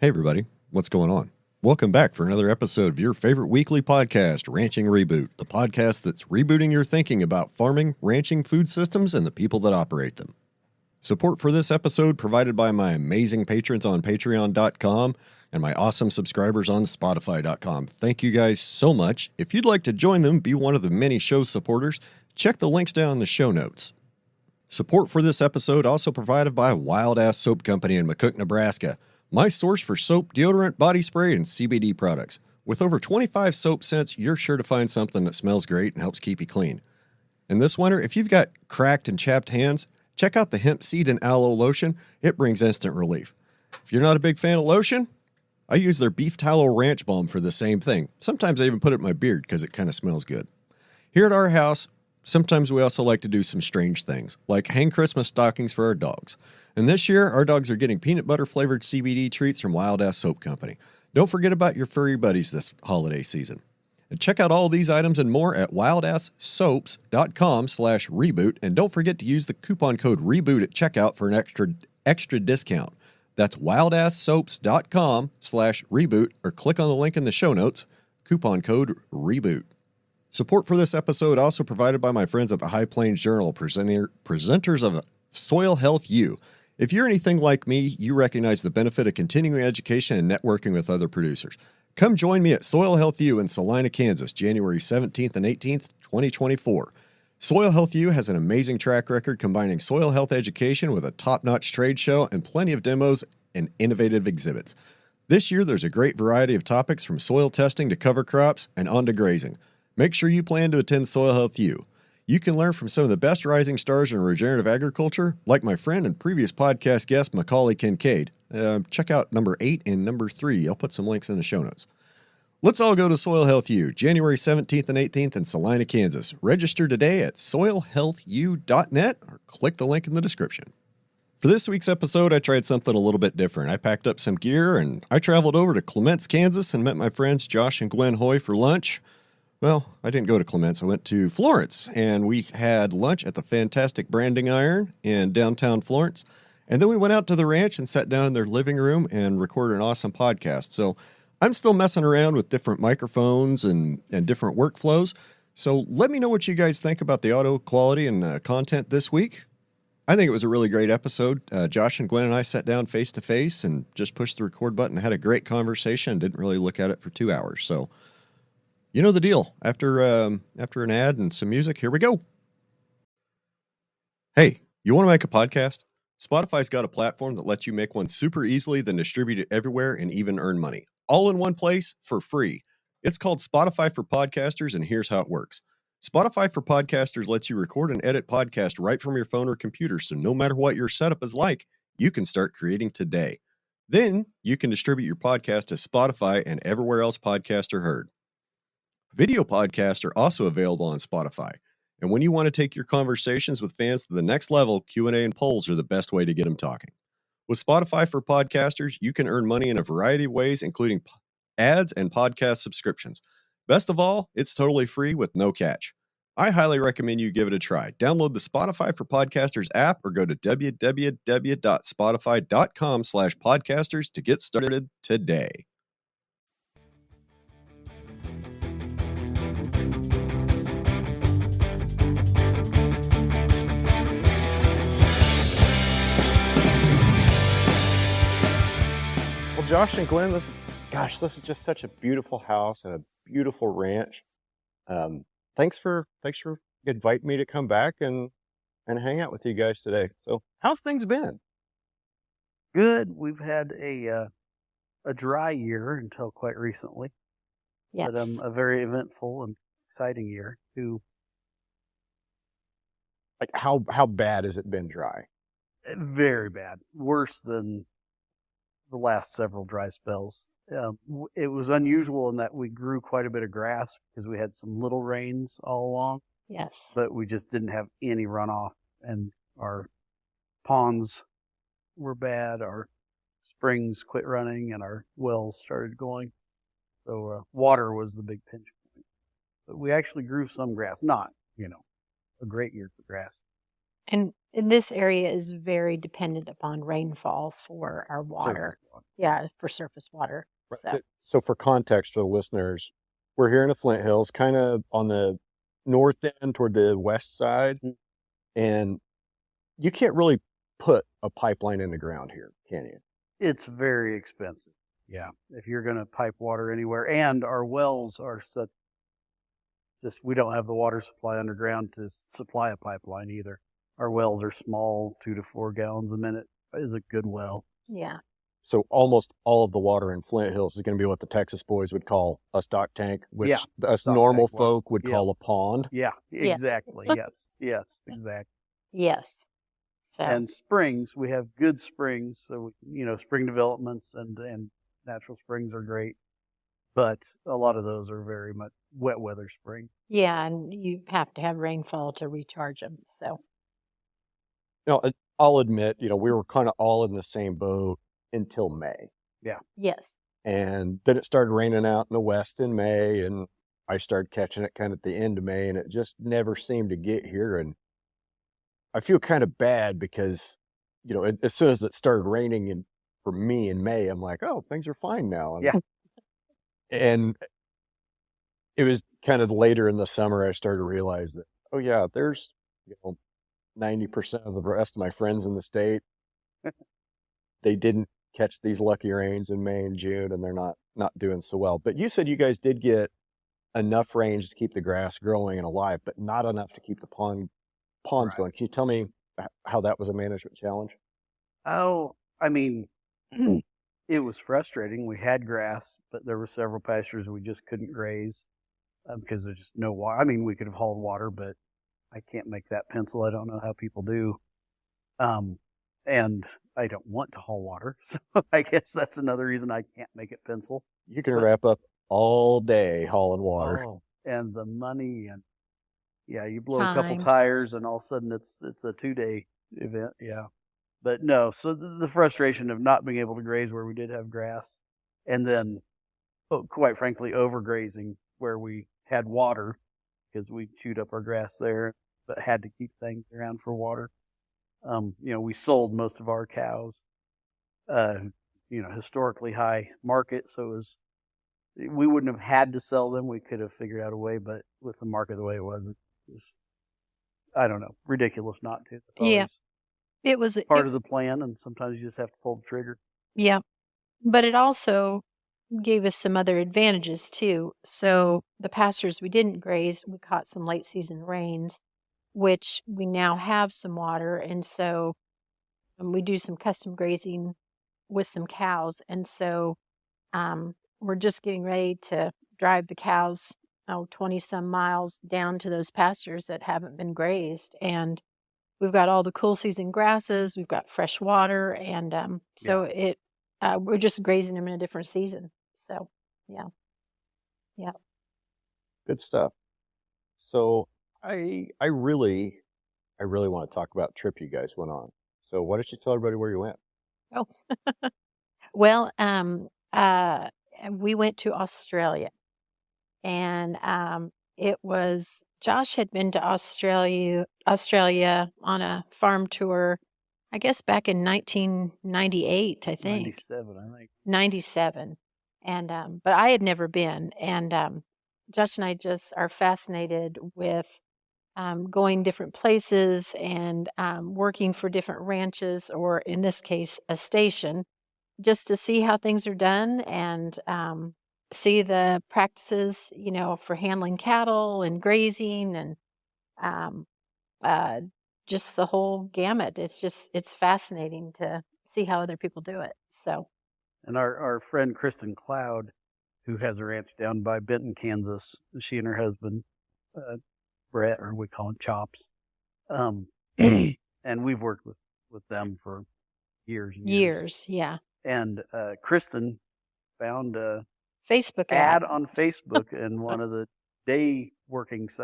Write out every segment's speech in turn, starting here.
Hey everybody, what's going on? Welcome back for another episode of your favorite weekly podcast, Ranching Reboot, the podcast that's rebooting your thinking about farming, ranching, food systems, and the people that operate them. Support for this episode provided by my amazing patrons on patreon.com and my awesome subscribers on spotify.com. Thank you guys so much. If you'd like to join them, be one of the many show supporters, check the links down in the show notes. Support for this episode also provided by Wild Ass Soap Company in McCook, Nebraska. My source for soap, deodorant, body spray, and CBD products. With over 25 soap scents, you're sure to find something that smells great and helps keep you clean. And this winter, if you've got cracked and chapped hands, check out the hemp seed and aloe lotion. It brings instant relief. If you're not a big fan of lotion, I use their beef tallow ranch balm for the same thing. Sometimes I even put it in my beard because it kind of smells good. Here at our house, sometimes we also like to do some strange things, like hang Christmas stockings for our dogs. And this year, our dogs are getting peanut butter flavored CBD treats from Wild Ass Soap Company. Don't forget about your furry buddies this holiday season. And check out all these items and more at wildasssoaps.com/reboot. And don't forget to use the coupon code REBOOT at checkout for an extra discount. That's wildasssoaps.com/reboot or click on the link in the show notes, coupon code REBOOT. Support for this episode also provided by my friends at the High Plains Journal, presenters of Soil Health U. If you're anything like me, you recognize the benefit of continuing education and networking with other producers. Come join me at Soil Health U in Salina, Kansas, January 17th and 18th, 2024. Soil Health U has an amazing track record combining soil health education with a top-notch trade show and plenty of demos and innovative exhibits. This year, there's a great variety of topics from soil testing to cover crops and on to grazing. Make sure you plan to attend Soil Health U. You can learn from some of the best rising stars in regenerative agriculture, like my friend and previous podcast guest, Macaulay Kincaid. Check out number 8 and number 3. I'll put some links in the show notes. Let's all go to Soil Health U, January 17th and 18th in Salina, Kansas. Register today at soilhealthu.net or click the link in the description. For this week's episode, I tried something a little bit different. I packed up some gear and I traveled over to Clements, Kansas and met my friends Josh and Gwen Hoy for lunch. Well, I didn't go to Clements. I went to Florence, and we had lunch at the fantastic Branding Iron in downtown Florence. And then we went out to the ranch and sat down in their living room and recorded an awesome podcast. So I'm still messing around with different microphones and different workflows. So let me know what you guys think about the audio quality and content this week. I think it was a really great episode. Josh and Gwen and I sat down face to face and just pushed the record button and had a great conversation and didn't really look at it for 2 hours. So you know the deal. After an ad and some music, here we go. Hey, you want to make a podcast? Spotify's got a platform that lets you make one super easily, then distribute it everywhere and even earn money. All in one place for free. It's called Spotify for Podcasters, and here's how it works. Spotify for Podcasters lets you record and edit podcasts right from your phone or computer, so no matter what your setup is like, you can start creating today. Then you can distribute your podcast to Spotify and everywhere else podcasts are heard. Video podcasts are also available on Spotify. And when you want to take your conversations with fans to the next level, Q&A and polls are the best way to get them talking. With Spotify for Podcasters, you can earn money in a variety of ways, including ads and podcast subscriptions. Best of all, it's totally free with no catch. I highly recommend you give it a try. Download the Spotify for Podcasters app or go to www.spotify.com/podcasters to get started today. Well, Josh and Glenn, this is just such a beautiful house and a beautiful ranch. Thanks for inviting me to come back and hang out with you guys today. So, how's things been? Good. We've had a dry year until quite recently. Yes. But a very eventful and exciting year too. Like how bad has it been dry? Very bad. Worse than the last several dry spells. It was unusual in that we grew quite a bit of grass because we had some little rains all along. Yes. But we just didn't have any runoff, and our ponds were bad. Our springs quit running, and our wells started going. So water was the big pinch point. But we actually grew some grass. Not, a great year for grass. And in this area is very dependent upon rainfall for our water. Surface water. Yeah, for surface water. So, So for context for the listeners, we're here in the Flint Hills, kind of on the north end toward the west side, and you can't really put a pipeline in the ground here, can you? It's very expensive. Yeah. If you're going to pipe water anywhere, and our wells are such, we don't have the water supply underground to supply a pipeline either. Our wells are small, 2 to 4 gallons a minute is a good well. yeah. So almost all of the water in Flint Hills is going to be what the Texas boys would call a stock tank, which us stock normal tank water. folk would call a pond. Yeah, Yeah. exactly. Yes, exactly. Yes. So, And springs, we have good springs. So, spring developments and natural springs are great. But a lot of those are very much wet weather springs. yeah, and you have to have rainfall to recharge them. So, No, I'll admit, we were kind of all in the same boat until May. yes. And then it started raining out in the west in May, and I started catching it kind of at the end of May, and it just never seemed to get here. And I feel kind of bad because, as soon as it started raining for me in May, I'm like, oh, things are fine now. And, Yeah. and it was kind of later in the summer I started to realize that, oh yeah, there's 90% of the rest of my friends in the state, they didn't catch these lucky rains in May and June, and they're not doing so well. But you said you guys did get enough rains to keep the grass growing and alive, but not enough to keep the ponds Right. going. Can you tell me how that was a management challenge? Oh, I mean, it was frustrating. We had grass, but there were several pastures we just couldn't graze because there's just no water. I mean, we could have hauled water, but I can't make that pencil. I don't know how people do. And I don't want to haul water. So I guess that's another reason I can't make it pencil. You can wrap up all day hauling water. Oh, and the money and you blow a couple Time. tires and all of a sudden it's a 2-day event. Yeah. But no, so the frustration of not being able to graze where we did have grass and then, quite frankly, overgrazing where we had water because we chewed up our grass there, but had to keep things around for water. We sold most of our cows, historically high market. So we wouldn't have had to sell them. We could have figured out a way, but with the market the way it was I don't know, ridiculous not to. It's always It was part of the plan, and sometimes you just have to pull the trigger. Yeah. But it also gave us some other advantages too. So the pastures we didn't graze, we caught some late season rains, which we now have some water. And so we do some custom grazing with some cows. And so we're just getting ready to drive the cows 20 some miles down to those pastures that haven't been grazed. And we've got all the cool season grasses, we've got fresh water. And so we're just grazing them in a different season. So, yeah. Good stuff. So I really want to talk about the trip you guys went on. So why don't you tell everybody where you went? Oh, well, we went to Australia, and it was Josh had been to Australia on a farm tour, I guess back in 1998, I think. 97, I think. 97. And but I had never been, and Josh and I just are fascinated with going different places and working for different ranches, or in this case, a station, just to see how things are done and see the practices, for handling cattle and grazing and um, just the whole gamut. It's fascinating to see how other people do it. So, And our friend Kristen Cloud, who has a ranch down by Benton, Kansas, she and her husband, Brett, or we call him Chops, and we've worked with them for years and years. yeah. And Kristen found a Facebook ad on Facebook, and one of the day thugs,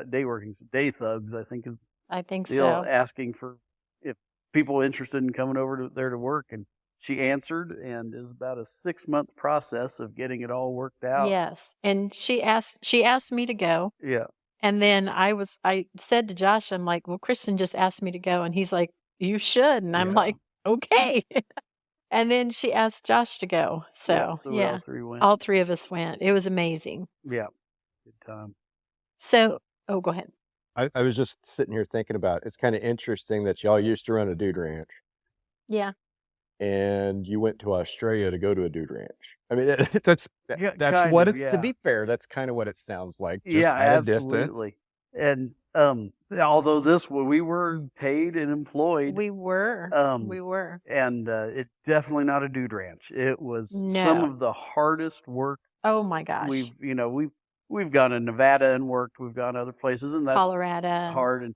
I think, is I think still so. asking for if people interested in coming over there to work, and she answered, and it was about a 6-month process of getting it all worked out. Yes. And she asked me to go. Yeah. And then I said to Josh, I'm like, well, Kristen just asked me to go. And he's like, you should. And I'm Yeah. like, okay. And then she asked Josh to go. So, we all three went. all three of us went. It was amazing. Yeah, good time. So, go ahead. I was just sitting here thinking about it's kind of interesting that y'all used to run a dude ranch Yeah. and you went to Australia to go to a dude ranch. I mean, that's Yeah, that's kind what of, it, to be fair, that's kind of what it sounds like. Just Yeah, at a distance. absolutely. And although we were paid and employed, We were. we were, and it's definitely not a dude ranch. It was some No. of the hardest work Oh my gosh. we've gone to Nevada and worked. We've gone other places, and that's Colorado. hard.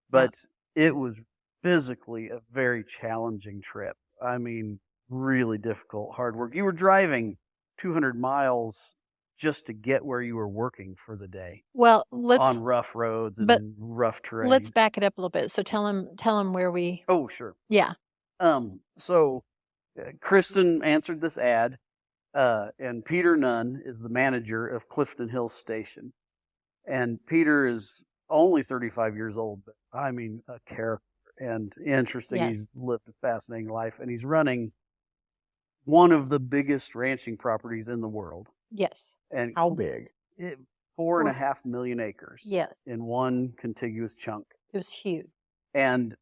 But it was physically a very challenging trip. I mean, really difficult, hard work. You were driving 200 miles just to get where you were working for the day. Well, on rough roads and rough terrain. Let's back it up a little bit. So tell him where we. Oh, sure. Yeah. So Kristen answered this ad, and Peter Nunn is the manager of Clifton Hills Station. And Peter is only 35 years old, but I mean, a character and interesting. Yes. He's lived a fascinating life, and he's running one of the biggest ranching properties in the world. Yes. And How big? 4.5 million acres. Yes. In one contiguous chunk. It was huge. And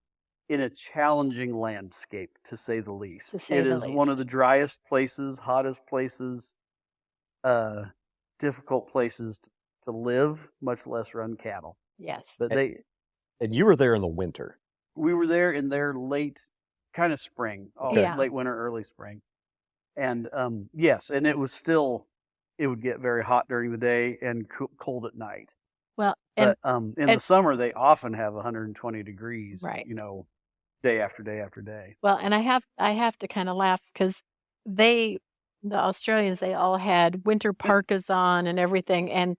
in a challenging landscape, to say the least. It is one of the driest places, hottest places, difficult places to live, much less run cattle. Yes. But And you were there in the winter. we were there in their late, kind of spring, Yeah. late winter, early spring. And yes, and it would get very hot during the day and cold at night. Well, and But in the summer, they often have 120 degrees, Right. day after day after day. well, and I have to kind of laugh because the Australians, they all had winter parkas on and everything, and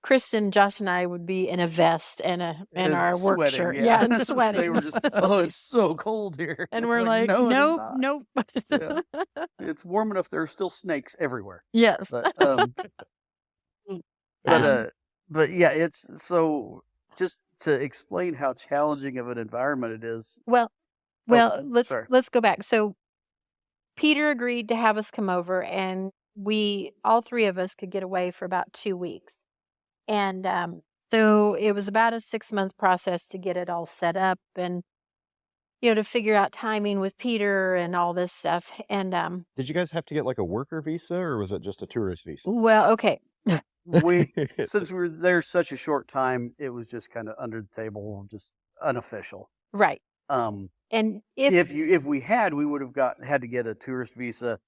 Kristen, Josh, and I would be in a vest and our work sweating, shirt, yeah. and sweating. They were just, oh, it's so cold here. and we're like, no, it is nope, not. nope. Yeah. It's warm enough. There are still snakes everywhere. Yes. But but yeah, it's so just to explain how challenging of an environment it is. Well, sorry. let's go back. So Peter agreed to have us come over, and all three of us could get away for about 2 weeks. And so it was about a 6-month process to get it all set up and, to figure out timing with Peter and all this stuff. And Did you guys have to get like a worker visa or was it just a tourist visa? well, okay. Since we were there such a short time, it was just kind of under the table, just unofficial. Right. And if we had, we would have had to get a tourist visa,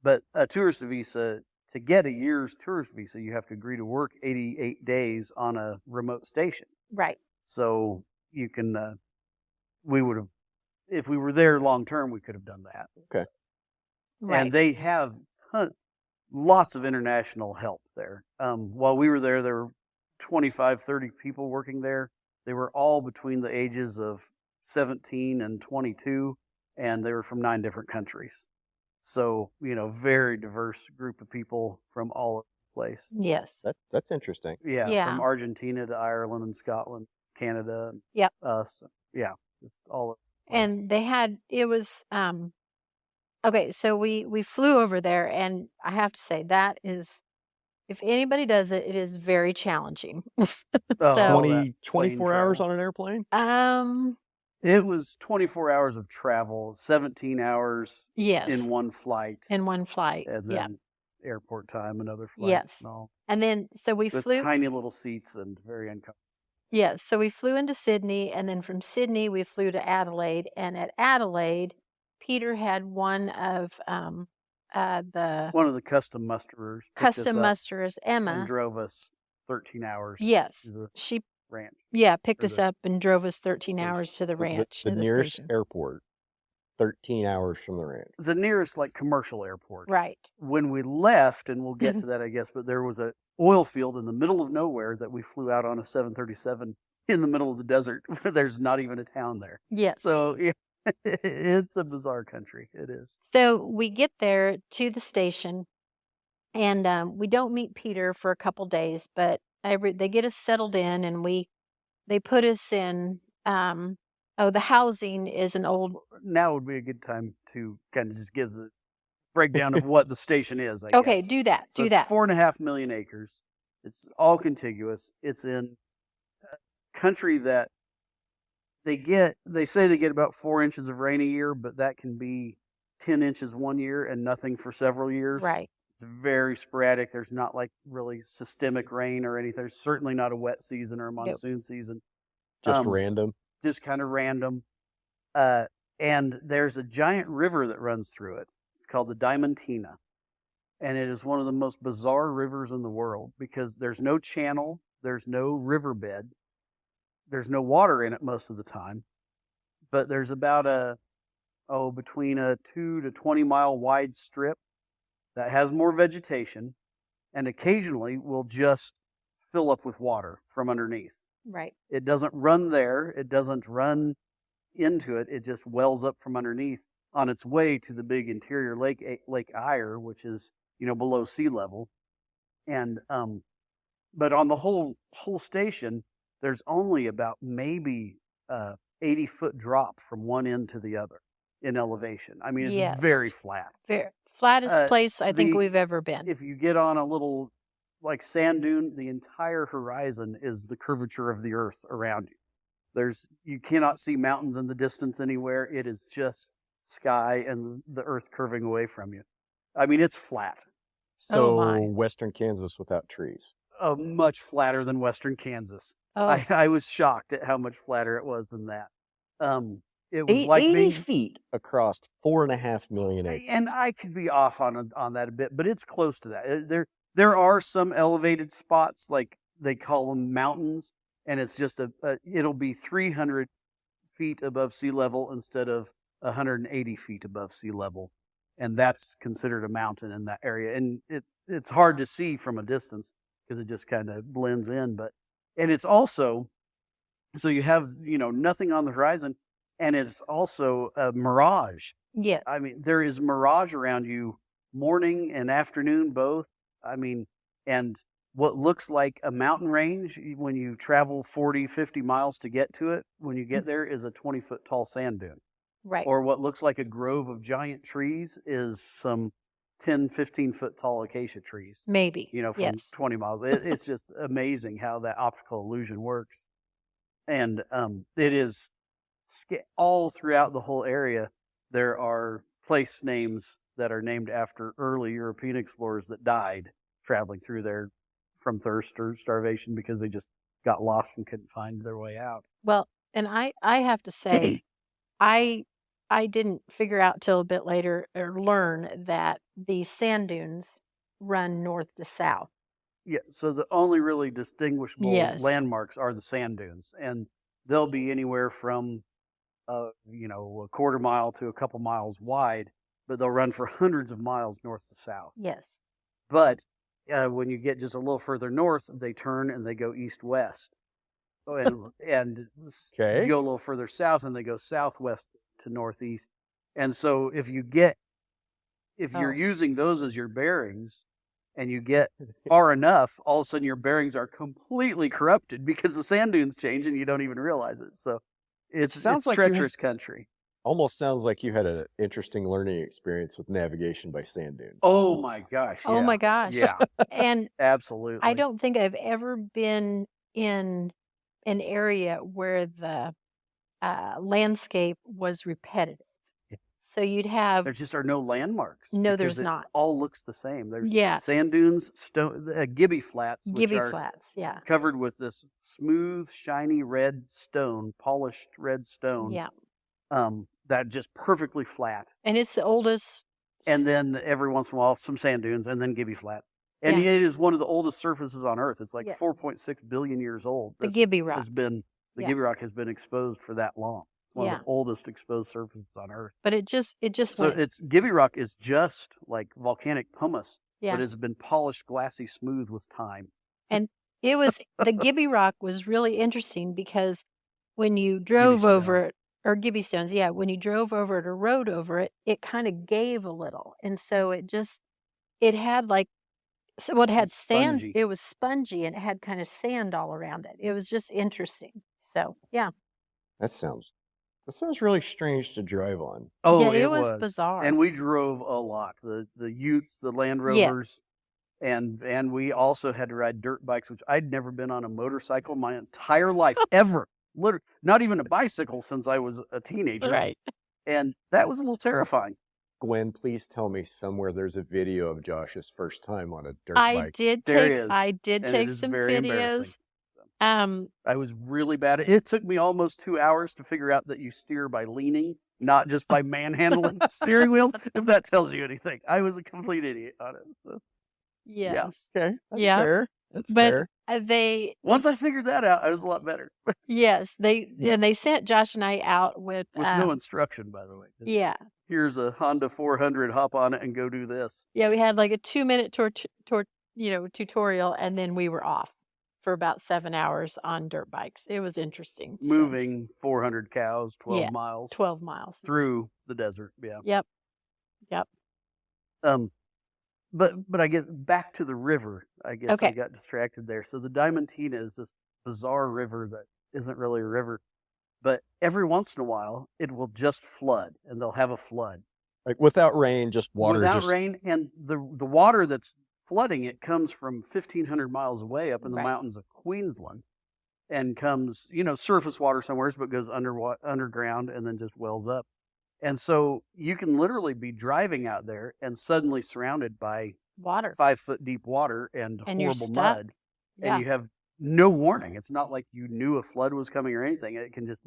but a tourist visa, to get a year's tourist visa, you have to agree to work 88 days on a remote station. right. So you can, we would have, if we were there long term, we could have done that. Right. And they have lots of international help there. While we were there were 25, 30 people working there. They were all between the ages of 17 and 22, and they were from 9 different countries. So, very diverse group of people from all over the place. Yes. That's interesting. Yeah, Yeah. from Argentina to Ireland and Scotland, Canada, and Yep. us. Yeah, it's all over the place. And it was okay, so we flew over there, and I have to say that is, if anybody does it, it is very challenging. Oh, So 24 hours travel. on an airplane? It was 24 hours of travel, 17 hours yes. in one flight, In one flight. and Yeah. then airport time, another flight. Yes. And all. And then so we With flew tiny little seats and very uncomfortable. Yes, so we flew into Sydney, and then from Sydney we flew to Adelaide, and at Adelaide Peter had one of the One of the custom musterers picked us custom up musterers, Emma. and drove us 13 hours. Yes. to the She ranch. picked Or us the up and drove us 13 station. hours to the The- ranch. The to nearest station. airport, 13 hours from the ranch. The nearest commercial airport. Right. When we left, and we'll get to that, I guess, but there was a oil field in the middle of nowhere that we flew out on a 737 in the middle of the desert where there's not even a town there. Yes. So yeah, it's a bizarre country. It is. So we get there to the station, and we don't meet Peter for a couple days, but they get us settled in, and they put us in Oh, the housing is an old. Now would be a good time to kind of just give the breakdown of what the station is, I Okay, guess. do that. So Do it's that. 4.5 million acres. It's all contiguous. It's in country that they say they get about 4 inches of rain a year, but that can be 10 inches one year and nothing for several years. Right. It's very sporadic. There's not like really systemic rain or anything. There's certainly not a wet season or a Nope. monsoon season. Just random. Just kind of random. And there's a giant river that runs through it. It's called the Diamantina. And it is one of the most bizarre rivers in the world because there's no channel, there's no riverbed, there's no water in it most of the time. But there's about between a 2 to 20 mile wide strip that has more vegetation and occasionally will just fill up with water from underneath. Right. It doesn't run there. It doesn't run into it. It just wells up from underneath on its way to the big interior lake, Lake Eyre, which is, below sea level. And, but on the whole station, there's only about maybe 80-foot drop from one end to the other in elevation. I mean, it's Yes. very flat. Very flattest place I think we've ever been. If you get on a little like sand dune, the entire horizon is the curvature of the earth around you. You cannot see mountains in the distance anywhere. It is just sky and the earth curving away from you. I mean, it's flat. So my. Western Kansas without trees. Much flatter than Western Kansas. Oh, I was shocked at how much flatter it was than that. It was 80 like feet across 4.5 million acres. and I could be off on that a bit, but it's close to that. There are some elevated spots, like they call them mountains, and it's just it'll be 300 feet above sea level instead of 180 feet above sea level, and that's considered a mountain in that area. And it's hard to see from a distance because it just kind of blends in. And it's also, so you have nothing on the horizon, and it's also a mirage. yeah. I mean, there is mirage around you morning and afternoon both. I mean, and what looks like a mountain range when you travel 40, 50 miles to get to it, when you get there is a 20-foot tall sand dune. Right. Or what looks like a grove of giant trees is some 10, 15-foot tall acacia trees. Maybe. From Yes. 20 miles. It's just amazing how that optical illusion works. And it is all throughout the whole area. There are place names that are named after early European explorers that died traveling through there from thirst or starvation because they just got lost and couldn't find their way out. Well, and I have to say, I didn't figure out till a bit later or learn that the sand dunes run north to south. Yeah, so the only really distinguishable Yes. landmarks are the sand dunes, and they'll be anywhere from a quarter mile to a couple miles wide, but they'll run for hundreds of miles north to south. Yes. But when you get just a little further north, they turn and they go east-west. And Okay. you go a little further south and they go southwest to northeast. And so if you're Oh. using those as your bearings and you get far enough, all of a sudden your bearings are completely corrupted because the sand dunes change and you don't even realize it. So it's Sounds like you treacherous country. Almost sounds like you had an interesting learning experience with navigation by sand dunes. Oh my gosh. Oh yeah. my gosh. Yeah, And absolutely. I don't think I've ever been in an area where the landscape was repetitive. Yeah. So you'd have There just are no landmarks. No, because there's it not. all looks the same. There's Yeah. sand dunes, Gibby flats, which Gibby are flats. Yeah. covered with this smooth, shiny red stone, polished red stone. Yeah. That just perfectly flat. And it's the oldest. And then every once in a while, some sand dunes, and then Gibby flat. And Yeah. it is one of the oldest surfaces on Earth. It's like Yeah. 4.6 billion years old. The This Gibby rock. has been the Yeah. Gibby rock has been exposed for that long. One Yeah. of the oldest exposed surfaces on Earth. But it just So went. it's Gibby rock is just like volcanic pumice, Yeah. but it's been polished, glassy, smooth with time. And it was the Gibby rock was really interesting because when you drove Stone. over it, or Gibby stones, yeah, when you drove over it or rode over it, it kind of gave a little, and so it had like, so it had was sand. spongy. It was spongy and it had kind of sand all around it. It was just interesting. So yeah, That sounds That sounds really strange to drive on. Oh, Yeah, it was was. bizarre. And we drove a lot. The Utes, the Land Yeah. Rovers, and we also had to ride dirt bikes, which I'd never been on a motorcycle my entire life, ever. Literally, not even a bicycle since I was a teenager. Right. And that was a little terrifying. Gwen, please tell me somewhere there's a video of Josh's first time on a dirt I bike. did There take is, I did and it take is some very embarrassing. videos. I was really bad at it. It took me almost 2 hours to figure out that you steer by leaning, not just by manhandling the steering wheels, if that tells you anything. I was a complete idiot on it. So. Yes. Okay, that's Yeah. fair. That's But fair. they Once I figured that out, I was a lot better. yes, they sent Josh and I out with With no instruction, by the way. Just, yeah. Here's a Honda 400, hop on it and go do this. Yeah, we had like a 2-minute tutorial, and then we were off for about 7 hours on dirt bikes. It was interesting. So, Moving 400 cows, 12 Yeah. miles 12 miles. through the desert. Yeah. Yep. Yep. But I get back to the river. I guess I Okay. got distracted there. So the Diamantina is this bizarre river that isn't really a river, but every once in a while it will just flood, and they'll have a flood Like without rain, just water. without just rain, and the water that's flooding it comes from 1,500 miles away up in the Right. mountains of Queensland, and comes surface water somewhere, but goes underground and then just wells up. And so you can literally be driving out there and suddenly surrounded by Water. 5-foot deep water and And you're horrible stuck. mud, Yeah. and you have no warning. It's not like you knew a flood was coming or anything. It can just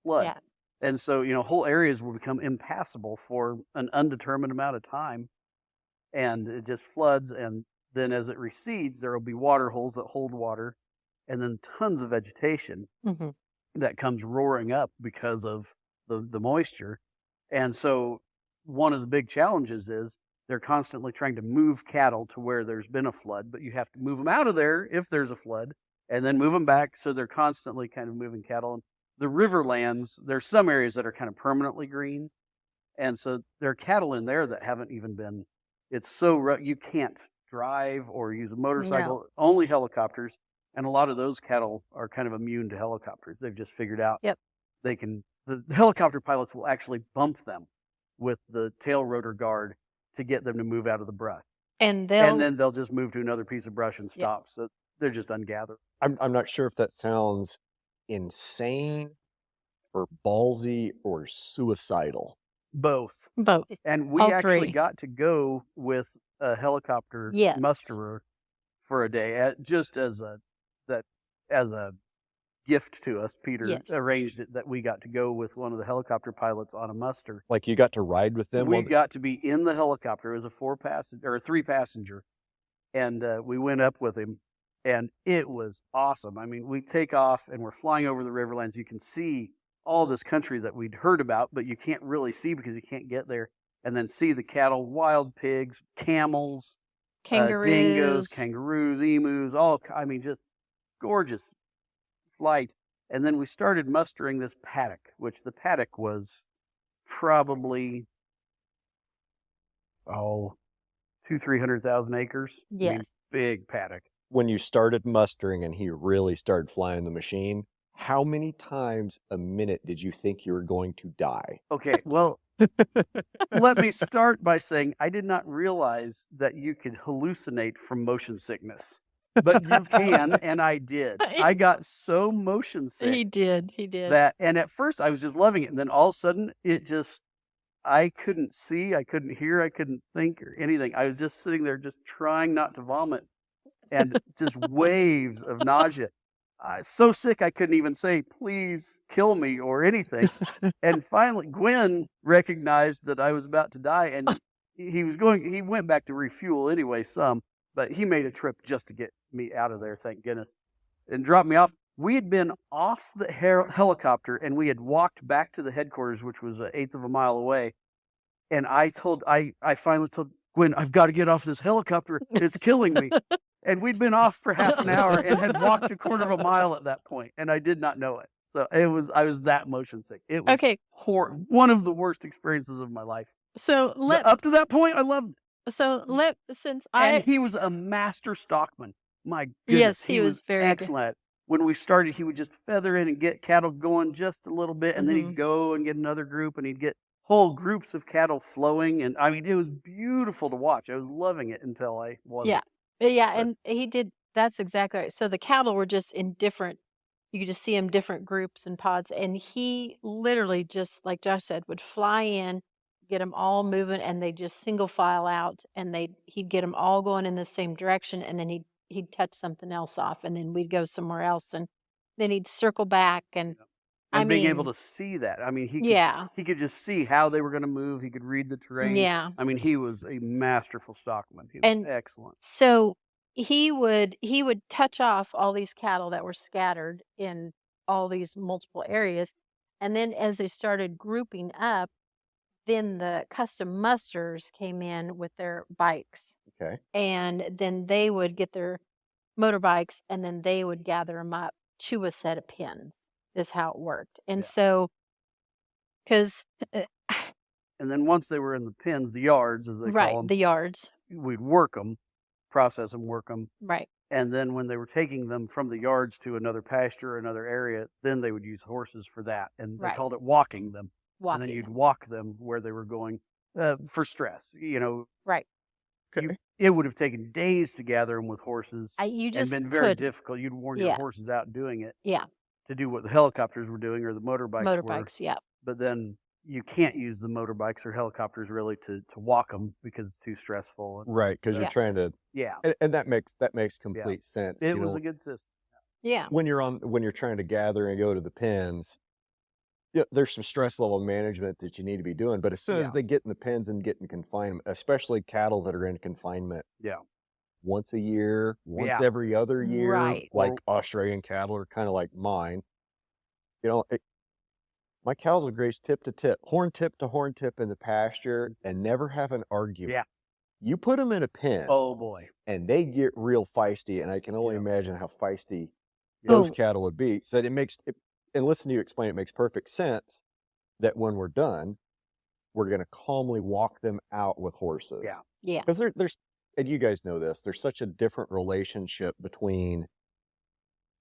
flood. Yeah. And so, whole areas will become impassable for an undetermined amount of time, and it just floods. And then as it recedes, there will be water holes that hold water, and then tons of vegetation hmm that comes roaring up because of the moisture. And so one of the big challenges is they're constantly trying to move cattle to where there's been a flood, but you have to move them out of there if there's a flood, and then move them back. So they're constantly kind of moving cattle. And the riverlands, there's some areas that are kind of permanently green. And so there are cattle in there that haven't even been, it's so rough, you can't drive or use a motorcycle, only helicopters. And a lot of those cattle are kind of immune to helicopters. They've just figured out Yep. the helicopter pilots will actually bump them with the tail rotor guard to get them to move out of the brush. And And then they'll just move to another piece of brush and Yep. stop. So they're just ungathered. I'm not sure if that sounds insane or ballsy or suicidal. Both. both. And we All actually three. got to go with a helicopter Yes. musterer for a day, just as a gift to us. Peter Yes. arranged it that we got to go with one of the helicopter pilots on a muster. Like you got to ride with them. We while got to be in the helicopter. It was a 3-passenger, and we went up with him, and it was awesome. I mean, we take off and we're flying over the riverlands. You can see all this country that we'd heard about, but you can't really see because you can't get there. And then see the cattle, wild pigs, camels, Kangaroos. dingoes, kangaroos, emus, just gorgeous flight. And then we started mustering this paddock, which the paddock was probably 200,000-300,000 acres. I mean, Yes. big paddock. when you started mustering and he really started flying the machine, how many times a minute did you think you were going to die? Okay, well, let me start by saying I did not realize that you could hallucinate from motion sickness. But you can, and I did. I got so motion sick He did. and at first I was just loving it, and then all of a sudden I couldn't see, I couldn't hear, I couldn't think or anything. I was just sitting there just trying not to vomit, and just waves of nausea. So sick I couldn't even say, please kill me or anything. And finally Gwen recognized that I was about to die, and he went back to refuel anyway but he made a trip just to get me out of there, thank goodness, and dropped me off. We had been off the helicopter, and we had walked back to the headquarters, which was 1/8 of a mile away. And I finally told Gwen, I've got to get off this helicopter. It's killing me. And we'd been off for half an hour and had walked 1/4 of a mile at that point, and I did not know it. So I was that motion sick. It was Okay. one of the worst experiences of my life. So But up to that point, I loved it. since And he was a master stockman. My goodness, Yes, he was very good. excellent. when we started, he would just feather in and get cattle going just a little bit, and then Mhm. he'd go and get another group, and he'd get whole groups of cattle flowing. And I mean, it was beautiful to watch. I was loving it until I wasn't. Yeah, But and he did that's exactly right. So the cattle were just in different you could just see them different groups and pods, and he literally just, like Josh said, would fly in, get them all moving, and they just single file out, and he'd get them all going in the same direction, and then he'd touch something else off, and then we'd go somewhere else, and then he'd circle back, and I and being able mean, to see that, I mean, yeah, he could just see how they were going to move. He could read the terrain. yeah, I mean, he was a masterful stockman. He was and excellent. so he would touch off all these cattle that were scattered in all these multiple areas, and then as they started grouping up, then the custom musters came in with their bikes, Okay. and then they would get their motorbikes, and then they would gather them up to a set of pins. Is how it worked, and Yeah. so because And then once they were in the pens, the yards, as they right, call them, the yards, we'd work them, process them, work them. right, And then when they were taking them from the yards to another pasture or another area, then they would use horses for that. And they right, called it walking them. And then walking you'd them, walk them where they were going for stress. You know, right. Okay. it would have taken days to gather them with horses You and just been very couldn't, difficult. You'd worn your yeah, horses out doing it yeah, to do what the helicopters were doing or the motorbikes were. motorbikes, yeah, But then you can't use the motorbikes or helicopters really to walk them because it's too stressful. And, Right, because you're Yeah. trying to, yeah, and that makes complete sense. it You was know, a good system. yeah, when you're trying to gather and go to the pens, yeah, there's some stress level management that you need to be doing. But as soon as Yeah. they get in the pens and get in confinement, especially cattle that are in confinement Yeah. once a year, once Yeah. every other year, right, like Australian cattle are kind of like mine. You know, my cows will graze tip to tip, horn tip to horn tip in the pasture and never have an argument. Yeah. You put them in a pen Oh boy. and they get real feisty, and I can only Yeah. imagine how feisty Yeah. those Oh, cattle would be. So and listen to you explain, it makes perfect sense that when we're done, we're going to calmly walk them out with horses. Yeah. yeah, Because there's, and you guys know this, there's such a different relationship between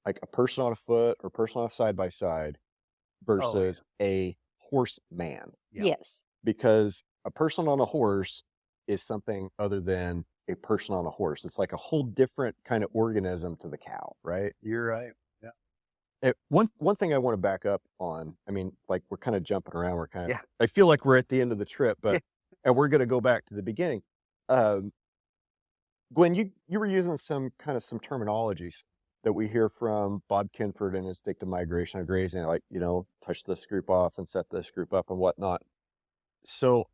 like a person on a foot or person on a side by side versus a horseman. Yeah. yes, Because a person on a horse is something other than a person on a horse. It's like a whole different kind of organism to the cow, right? You're right. Yeah. One thing I want to back up on, I mean, like we're kind of jumping around. We're kind of, Yeah. I feel like we're at the end of the trip, Yeah. but, and we're going to go back to the beginning. Gwen, you were using some terminologies that we hear from Bob Kinford and instinctive migration of grazing, like, you know, touch this group off and set this group up and whatnot. So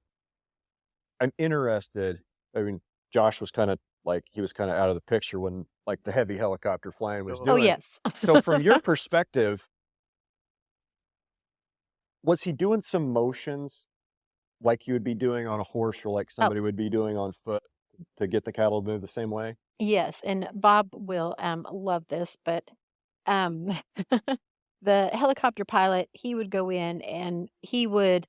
I'm interested. I mean, Josh was kind of out of the picture when like the heavy helicopter flying was Oh, oh doing. yes. So from your perspective, was he doing some motions like you would be doing on a horse or like Oh, somebody would be doing on foot to get the cattle to move the same way? yes, and Bob will love this, but um the helicopter pilot, he would go in and he would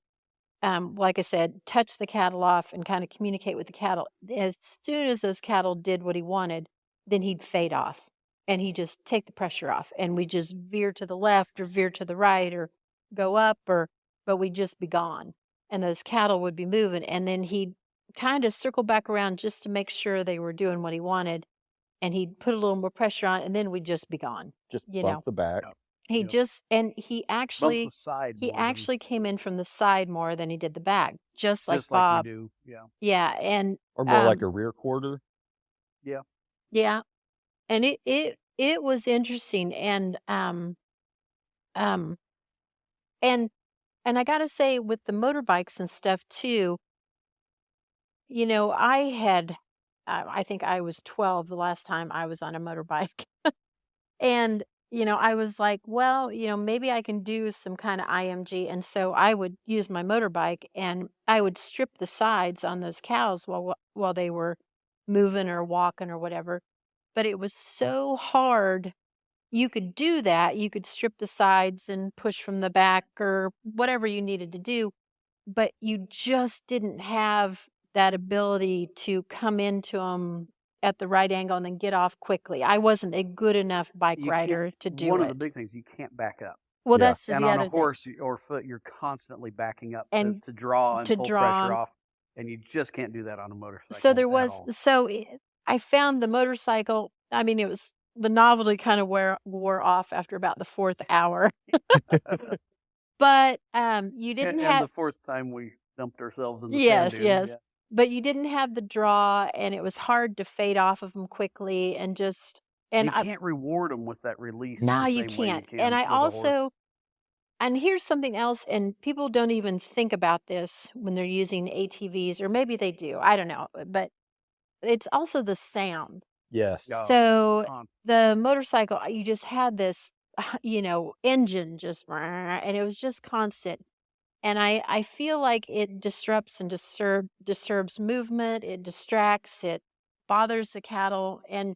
like I said, touch the cattle off and kind of communicate with the cattle. As soon as those cattle did what he wanted, then he'd fade off and he'd just take the pressure off and we just veer to the left or veer to the right or go up but we'd just be gone. And those cattle would be moving and then he'd kind of circle back around just to make sure they were doing what he wanted and he'd put a little more pressure on and then we'd just be gone. Just You bump know, the back. Yep. he Yep. just and Bump the side he more than actually came in from the side more than he did the back, just like just like we Bob. do. Yeah. Yeah, and Or more like a rear quarter. Yeah. yeah, and it was interesting, um, and I gotta say, with the motorbikes and stuff too, you know, I think I was 12 the last time I was on a motorbike. And, you know, I was like, well, you know, maybe I can do some kind of IMG. And so I would use my motorbike and I would strip the sides on those cows while they were moving or walking or whatever. But it was so hard. You could do that. You could strip the sides and push from the back or whatever you needed to do, but you just didn't have that ability to come into them at the right angle and then get off quickly. I wasn't a good enough bike You rider to do One it. of the big things, you can't back up. Well, Yeah. that's just And the on other a horse or foot, you're constantly backing up And to draw and to pull draw pressure on. off. And you just can't do that on a motorcycle So there at was, all. so I found the motorcycle, I mean, it was, the novelty kind of wore off after about the fourth hour. But you didn't And have, the fourth time we dumped ourselves in the sand yes, dunes. yes. Yeah. But you didn't have the draw, and it was hard to fade off of them quickly, and just, and You can't reward them with that release no, the you same way you can't. can And I with a horse. also, and here's something else, and people don't even think about this when they're using ATVs, or maybe they do. I don't know, but it's also the sound. Yes. Yeah. So On. the motorcycle, you just had this, engine just, and it was just constant. And I feel like it disrupts and disturbs movement. It distracts. It bothers the cattle. And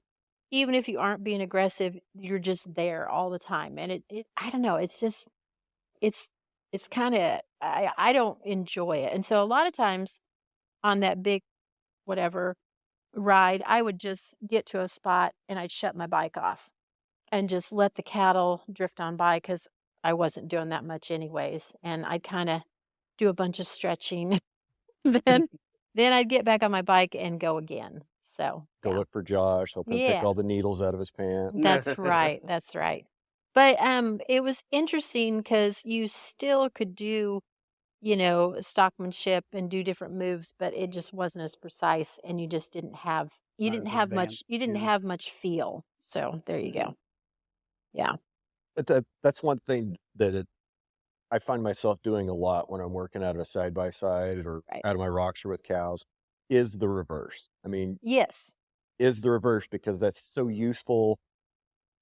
even if you aren't being aggressive, you're just there all the time. And it I don't know. It's just, it's, it's kind of, I don't enjoy it. And so a lot of times on that big, whatever ride, I would just get to a spot and I'd shut my bike off and just let the cattle drift on by, because I wasn't doing that much anyways. And I'd kind of do a bunch of stretching. then I'd get back on my bike and go again. So Go yeah. look for Josh. Help him pick all the needles out of his pants. That's right. That's right. But it was interesting because you still could do, stockmanship and do different moves, but it just wasn't as precise, and you just didn't have Not didn't as have much advanced, you didn't yeah. have much feel. So there you go. Yeah. But that's one thing that I find myself doing a lot when I'm working out of a side-by-side or Right. out of my rockshire with cows is the reverse. I mean, Yes. is the reverse, because that's so useful,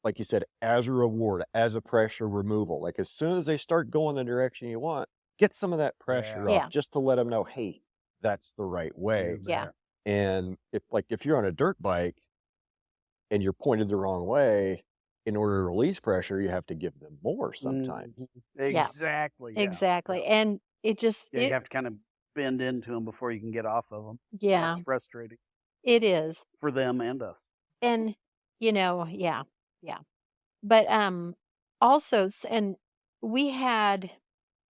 like you said, as a reward, as a pressure removal. Like as soon as they start going the direction you want, get some of that pressure Yeah. off just to let them know, hey, that's the right way. Yeah. And if you're on a dirt bike and you're pointed the wrong way, in order to release pressure, you have to give them more sometimes. Exactly. Yeah. Exactly. Yeah. And it just, Yeah, you have to kind of bend into them before you can get off of them. yeah, It's frustrating it is. for them and us. And, yeah. But also, and we had,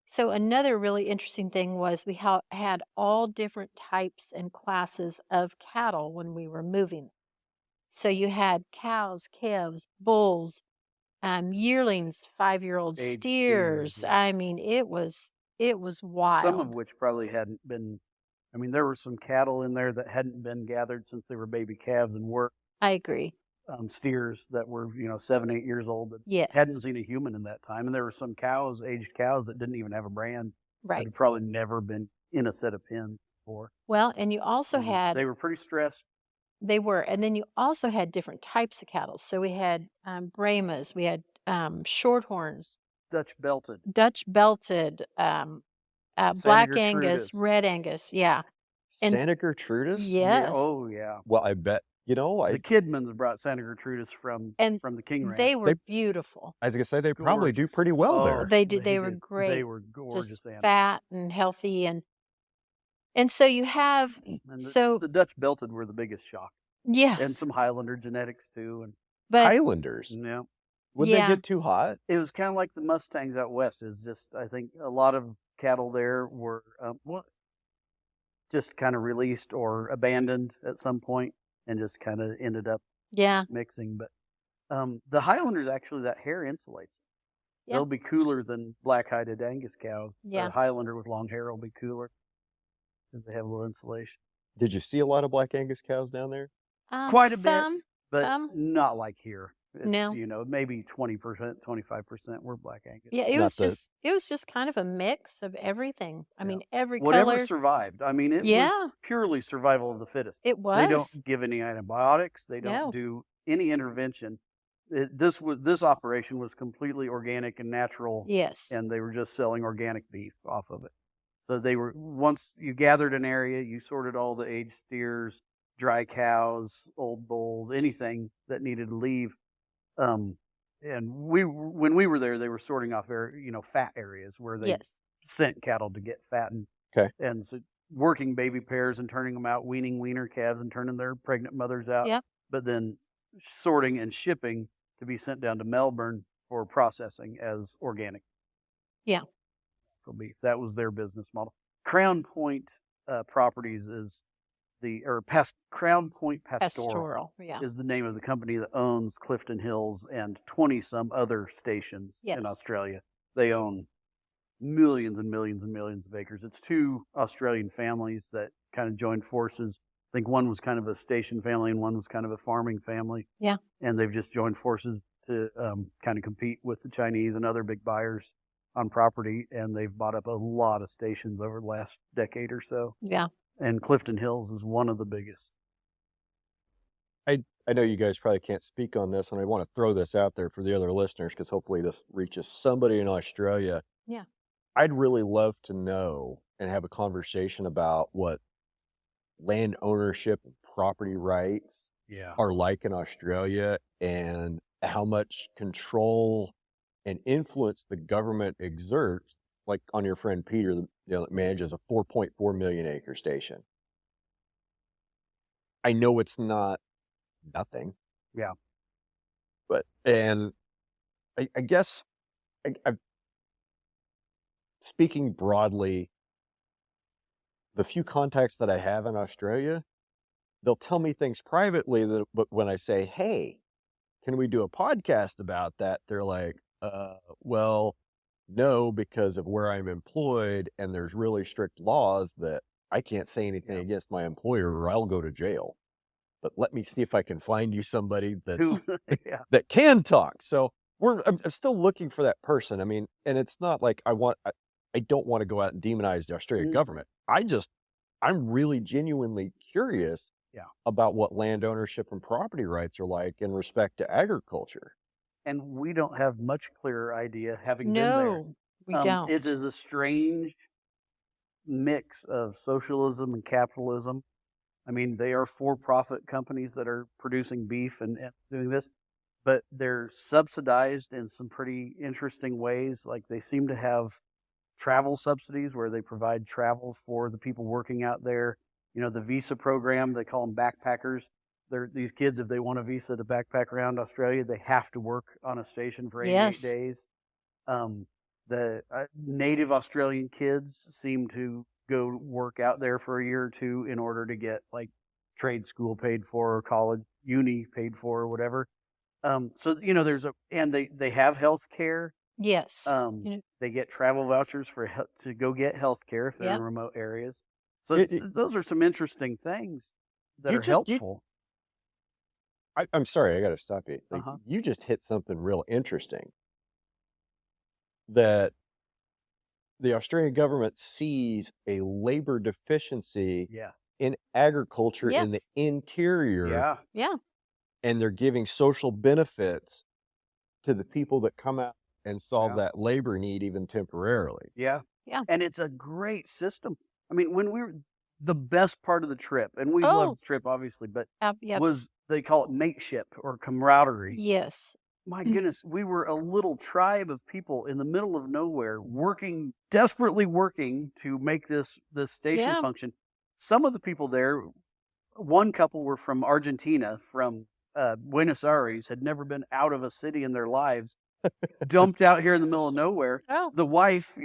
so another really interesting thing was we had all different types and classes of cattle when we were moving. So you had cows, calves, bulls, yearlings, 5-year-old Aged steers. steers, yeah. I mean, it was wild. Some of which probably hadn't been. I mean, there were some cattle in there that hadn't been gathered since they were baby calves and were I agree. steers that were 7, 8 years old that Yeah. hadn't seen a human in that time, and there were some aged cows that didn't even have a brand. That Right. had probably never been in a set of pens before. Well, and you also And had, they were pretty stressed. they were, and then you also had different types of cattle. So we had Brahmas, we had Shorthorns, Dutch belted. Dutch belted, Santa Black Angus, Gertrudis. Red Angus, yeah. And Santa Gertrudis? yes, Oh yeah. Well, I bet, The Kidmans brought Santa Gertrudis from the King Ranch. they were beautiful. I was going to say, they probably do Gorgeous. pretty well Oh, there. They did. They were did. great. They were gorgeous Just animals. fat and healthy, and so you have And so the Dutch belted were the biggest shock, yes, and some Highlander genetics too. And but Highlanders. yeah, Would Yeah. they get too hot? it was kind of like the Mustangs out west. Is just I think a lot of cattle there were just kind of released or abandoned at some point, and just kind of ended up yeah, mixing. But the Highlanders actually, that hair insulates. Yeah. They'll be cooler than black-hided Angus cows. Yeah. A Highlander with long hair will be cooler because they have a little insulation. Did you see a lot of Black Angus cows down there? Quite a some, bit, but some. not like here. It's, No. Maybe 20%, 25% were Black Angus. Yeah, it Not was just kind of a mix of everything. I Yeah. mean, every Whatever color. survived. I mean, it Yeah. was purely survival of the fittest. It was. They don't give any antibiotics. They No. don't do any intervention. This operation was completely organic and natural, Yes. and they were just selling organic beef off of it. So they were, once you gathered an area, you sorted all the aged steers, dry cows, old bulls, anything that needed to leave. And when we were there, they were sorting off fat areas where they Yes. sent cattle to get fattened. Okay. And so working baby pairs and turning them out, weaning wiener calves and turning their pregnant mothers out, Yep. but then sorting and shipping to be sent down to Melbourne for processing as organic. Yeah. Beef. That was their business model. Crown Point Properties is Crown Point Pastoral Yeah. is the name of the company that owns Clifton Hills and 20 some other stations in Yes. Australia. They own millions and millions and millions of acres. It's two Australian families that kind of joined forces. I think one was kind of a station family and one was kind of a farming family. Yeah. And they've just joined forces to kind of compete with the Chinese and other big buyers on property. And they've bought up a lot of stations over the last decade or so. Yeah. And Clifton Hills is one of the biggest. I know you guys probably can't speak on this, and I want to throw this out there for the other listeners because hopefully this reaches somebody in Australia. Yeah. I'd really love to know and have a conversation about what land ownership and property rights are like in Australia and how much control and influence the government exerts, like on your friend Peter, that manages a 4.4 million acre station. I know it's not nothing. Yeah. But, and I guess I'm speaking broadly, the few contacts that I have in Australia, they'll tell me things privately, but when I say, hey, can we do a podcast about that? They're like, well, no, because of where I'm employed and there's really strict laws that I can't say anything against my employer or I'll go to jail. But let me see if I can find you somebody that's that can talk. So I'm still looking for that person. I mean, and it's not like I don't want to go out and demonize the Australian government. I'm really genuinely curious about what land ownership and property rights are like in respect to agriculture. And we don't have much clearer idea having been there. No, we don't. It is a strange mix of socialism and capitalism. I mean, they are for-profit companies that are producing beef and doing this, but they're subsidized in some pretty interesting ways. Like they seem to have travel subsidies where they provide travel for the people working out there. You know, the visa program, they call them backpackers. These kids, if they want a visa to backpack around Australia, they have to work on a station for 88 days. The native Australian kids seem to go work out there for a year or two in order to get like trade school paid for or college, uni paid for or whatever. So, you know, they have health care. Yes. They get travel vouchers to go get health care if they're in remote areas. So those are some interesting things that are helpful. I'm sorry, I got to stop you. Like, you just hit something real interesting. That the Australian government sees a labor deficiency in agriculture in the interior. Yeah. And they're giving social benefits to the people that come out and solve that labor need even temporarily. Yeah. Yeah. And it's a great system. I mean, the best part of the trip, and we loved the trip obviously, but was they call it mateship or camaraderie. Yes. My goodness, we were a little tribe of people in the middle of nowhere desperately working to make this station function. Some of the people there, one couple were from Argentina, from Buenos Aires, had never been out of a city in their lives, dumped out here in the middle of nowhere. Oh. The wife,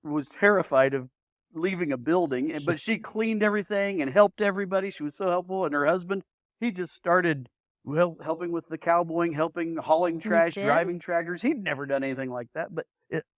was terrified of leaving a building, but she cleaned everything and helped everybody. She was so helpful. And her husband, he just started helping with the cowboying, hauling trash, driving tractors. He'd never done anything like that, but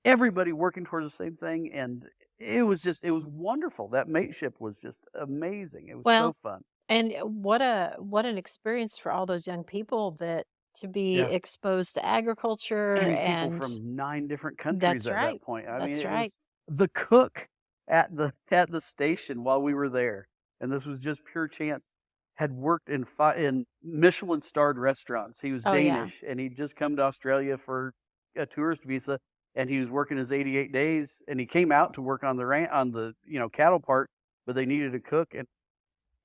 everybody working towards the same thing. And it was wonderful. That mateship was just amazing. It was so fun. And what an experience for all those young people to be exposed to agriculture and people from 9 different countries at that point. I mean, it was the cook at the station while we were there, and this was just pure chance, had worked in Michelin-starred restaurants. He was Danish, and he'd just come to Australia for a tourist visa, and he was working his 88 days, and he came out to work on the cattle part, but they needed a cook, and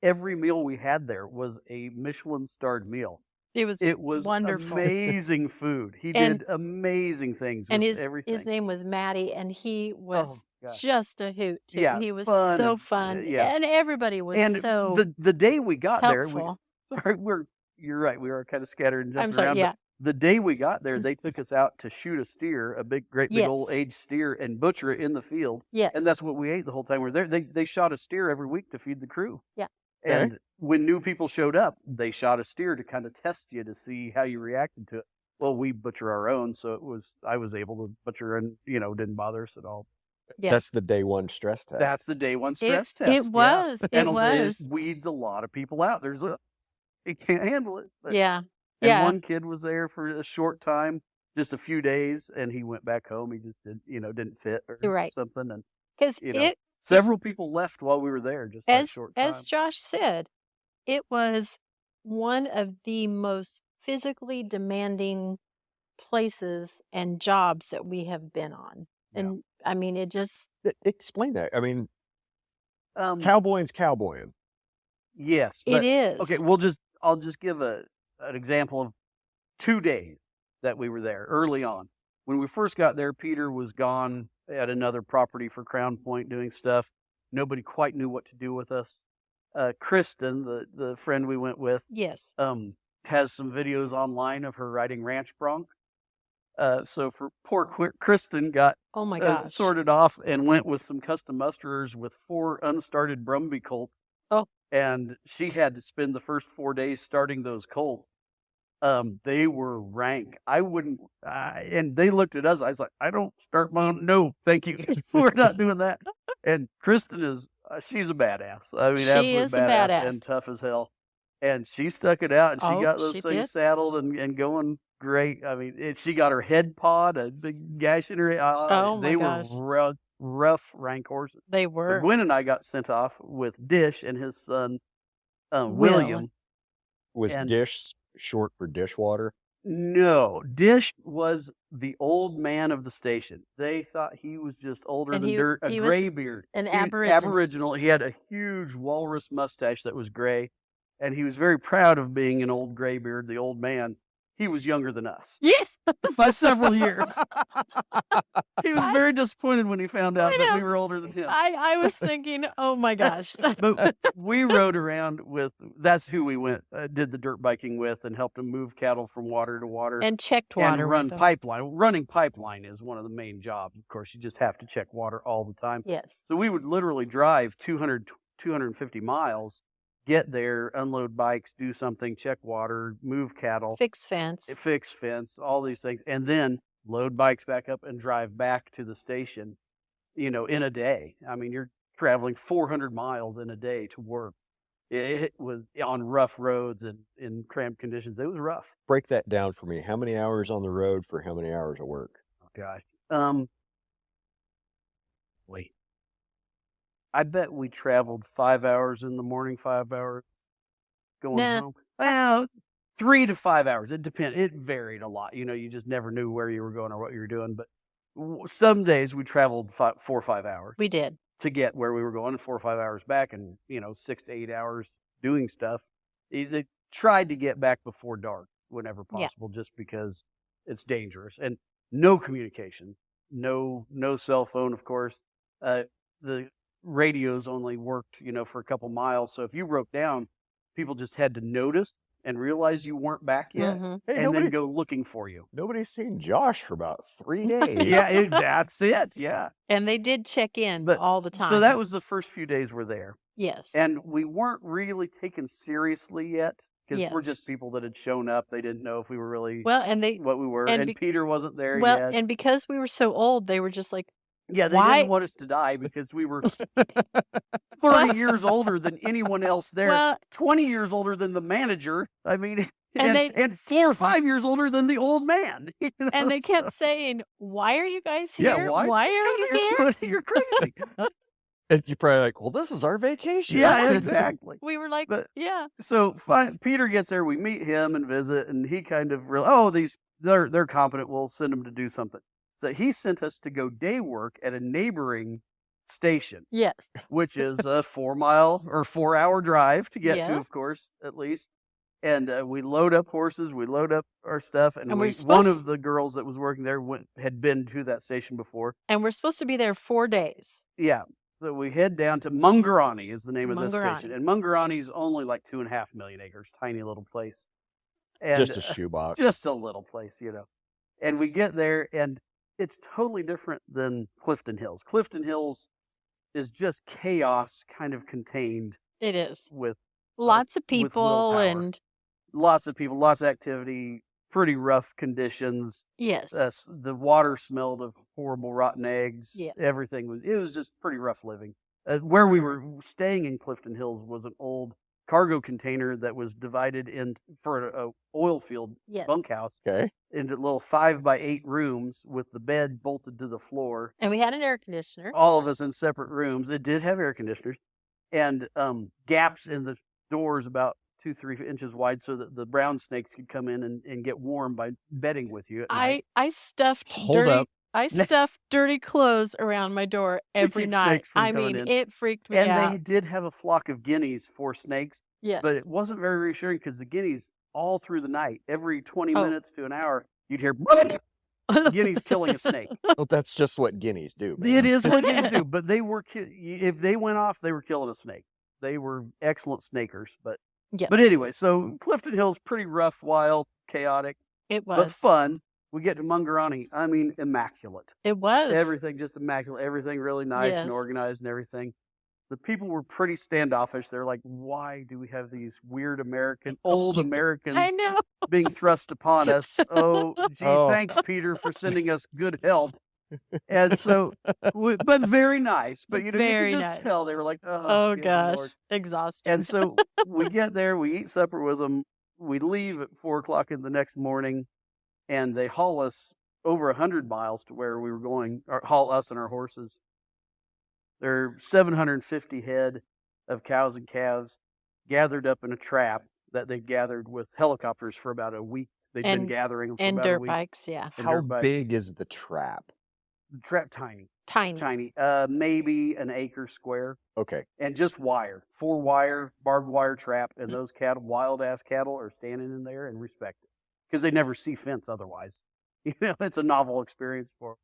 every meal we had there was a Michelin-starred meal. It was wonderful. amazing food. He And- did amazing things And with everything. his name was Matty, and he was gosh. just a hoot too. Yeah, He was fun so and- fun, yeah. and everybody was And so the day we got there, helpful. you're right. We were kind of scattered and jumping I'm sorry, around. yeah. But the day we got there, they took us out to shoot a steer, a great big old Yes. aged steer, and butcher it in the field. Yes. And that's what we ate the whole time we were there. They shot a steer every week to feed the crew. Yeah. And when new people showed up, they shot a steer to kind of test you to see how you reacted to it. Well, we butcher our own, so I was able to butcher and didn't bother us at all. Yeah. That's the day one stress test. That's the day one stress test. It was. Yeah. It And was. it weeds a lot of people out. It can't handle it. But, Yeah. And Yeah. one kid was there for a short time, just a few days, and he went back home. He just didn't fit or Right. something. And Because several people left while we were there, just that short time. as Josh said, it was one of the most physically demanding places and jobs that we have been on. Yeah. And I mean, it just Explain that. I mean, Cowboying's cowboying. Yes, it but is. okay. I'll just give an example of 2 days that we were there early on. When we first got there, Peter was gone at another property for Crown Point doing stuff. Nobody quite knew what to do with us. Kristen, the friend we went with, Yes. has some videos online of her riding ranch bronc. So for poor Kristen got Oh my gosh. sorted off and went with some custom musterers with 4 unstarted Brumby colts. Oh. And she had to spend the first 4 days starting those colts. They were rank. I wouldn't, and they looked at us. I was like, I don't start my own. No, thank you. We're not doing that. And Kristen she's a badass. I mean, She absolute is a badass badass. and tough as hell. And she stuck it out, and she Oh, got those she things did. saddled and going great. I mean, she got her head pawed, a big gash in her head. Oh, my they gosh. were rough, rank horses. They But were. Gwen and I got sent off with Dish and his son, Will. William. Was And- dish short for dishwater? No, Dish was the old man of the station. They thought he was just older And than dirt, a he was gray beard. an He- Aboriginal. He had a huge walrus mustache that was gray, and he was very proud of being an old gray beard, the old man. He was younger than us Yes. by several years. He was very disappointed when he found out I that know. we were older than him. I was thinking, oh my gosh. But we rode around that's who we went, did the dirt biking with, and helped him move cattle from water to water. And checked water. And run with them. pipeline. Running pipeline is one of the main jobs. Of course, you just have to check water all the time. Yes. So we would literally drive 250 miles, get there, unload bikes, do something, check water, move cattle, Fix fence. fix fence, all these things, and then load bikes back up and drive back to the station, in a day. I mean, you're traveling 400 miles in a day to work. It was on rough roads and in cramped conditions. It was rough. Break that down for me. How many hours on the road for how many hours of work? Oh, gosh. Wait. I bet we traveled 5 hours in the morning, 5 hours going Nah. home. Well, 3 to 5 hours. It depended. It varied a lot. You just never knew where you were going or what you were doing. But some days we traveled 4 or 5 hours We did. to get where we were going, and 4 or 5 hours back, and 6 to 8 hours doing stuff. They tried to get back before dark whenever Yeah. possible, just because it's dangerous, and no communication, no cell phone, of course. The radios only worked, for a couple miles, so if you broke down, people just had to notice and realize you weren't back yet, Mhm. Hey, and then go looking for you. nobody's seen Josh for about 3 days. Yeah, that's it. Yeah. And they did check in But- all the time. So that was the first few days we're there. yes. And we weren't really taken seriously yet, because we're Yes. just people that had shown up. They didn't know if we were really well, and they what we were. and And be- Peter wasn't there well, yet. and because we were so old, they were just like, Yeah, they why- didn't want us to die because we were 30 years older than anyone else there. well, 20 years older than the manager. I mean, And and 4 or 5 years older than the old man. and they So- kept saying, "Why are you guys here? yeah, why are you here?" You're crazy. And you're probably like, well, this is our vacation. Yeah, exactly. We were like, But- "Yeah, So Peter gets there, we meet him and visit, and he kind of they're competent. We'll send them to do something. So he sent us to go day work at a neighboring station, yes, which is a 4 hour drive to get to, Yeah. of course, at least. And we load up horses, we load up our stuff, and we're one supposed- of the girls that was working there had been to that station before. And we're supposed to be there 4 days. Yeah. So we head down to Mungarani is the name of this station. Mungarani. And Mungarani is only like 2.5 million acres, tiny little place. And Just a shoebox. just a little place, And we get there, and it's totally different than Clifton Hills. Clifton Hills is just chaos kind of contained It is. with Lots of with people willpower. and lots of people, lots of activity, pretty rough conditions. yes. The water smelled of horrible rotten eggs. Yeah. Everything was just pretty rough living. Where we were staying in Clifton Hills was an old cargo container that was divided for a oil field Yes. bunkhouse Okay. into little 5x8 rooms with the bed bolted to the floor. And we had an air conditioner. All of us in separate rooms. It did have air conditioners and gaps in the doors about 2-3 inches wide so that the brown snakes could come in and get warm by bedding with you at night. I stuffed Hold dirty up. I stuffed dirty clothes around my door every keep night. snakes from I coming mean, in. it freaked me And out. they did have a flock of guineas for snakes, Yes. but it wasn't very reassuring because the guineas all through the night, every 20 Oh. minutes to an hour, you'd hear guineas killing a snake. Well, that's just what guineas do. It is what guineas do, but they were if they went off, they were killing a snake. They were excellent snakers, but Yes. anyway, so Clifton Hills pretty rough, wild, chaotic, It but was. fun. We get to Mungarani, I mean, immaculate. It was. Everything just immaculate. Everything really nice and Yes. organized and everything. The people were pretty standoffish. They're like, why do we have these weird old Americans I know. being thrust upon us? Oh, gee, Oh. thanks, Peter, for sending us good help. And so, but very nice. But, you Very could just nice. tell they were like, Oh good gosh. Lord. Exhausting. And so we get there, we eat supper with them. We leave at 4:00 in the next morning, and they haul us over 100 miles to where we were going, or haul us and our horses. There are 750 head of cows and calves gathered up in a trap that they gathered with helicopters for about a week. They'd been And- gathering them for and about a dirt week. bikes, yeah. And How dirt bikes. big is the trap? The trap? Tiny. Tiny. Maybe an acre square. Okay. And just wire, 4-wire, barbed wire trap, and those cattle, wild ass cattle, are standing in there and respected because they never see fence otherwise. It's a novel experience for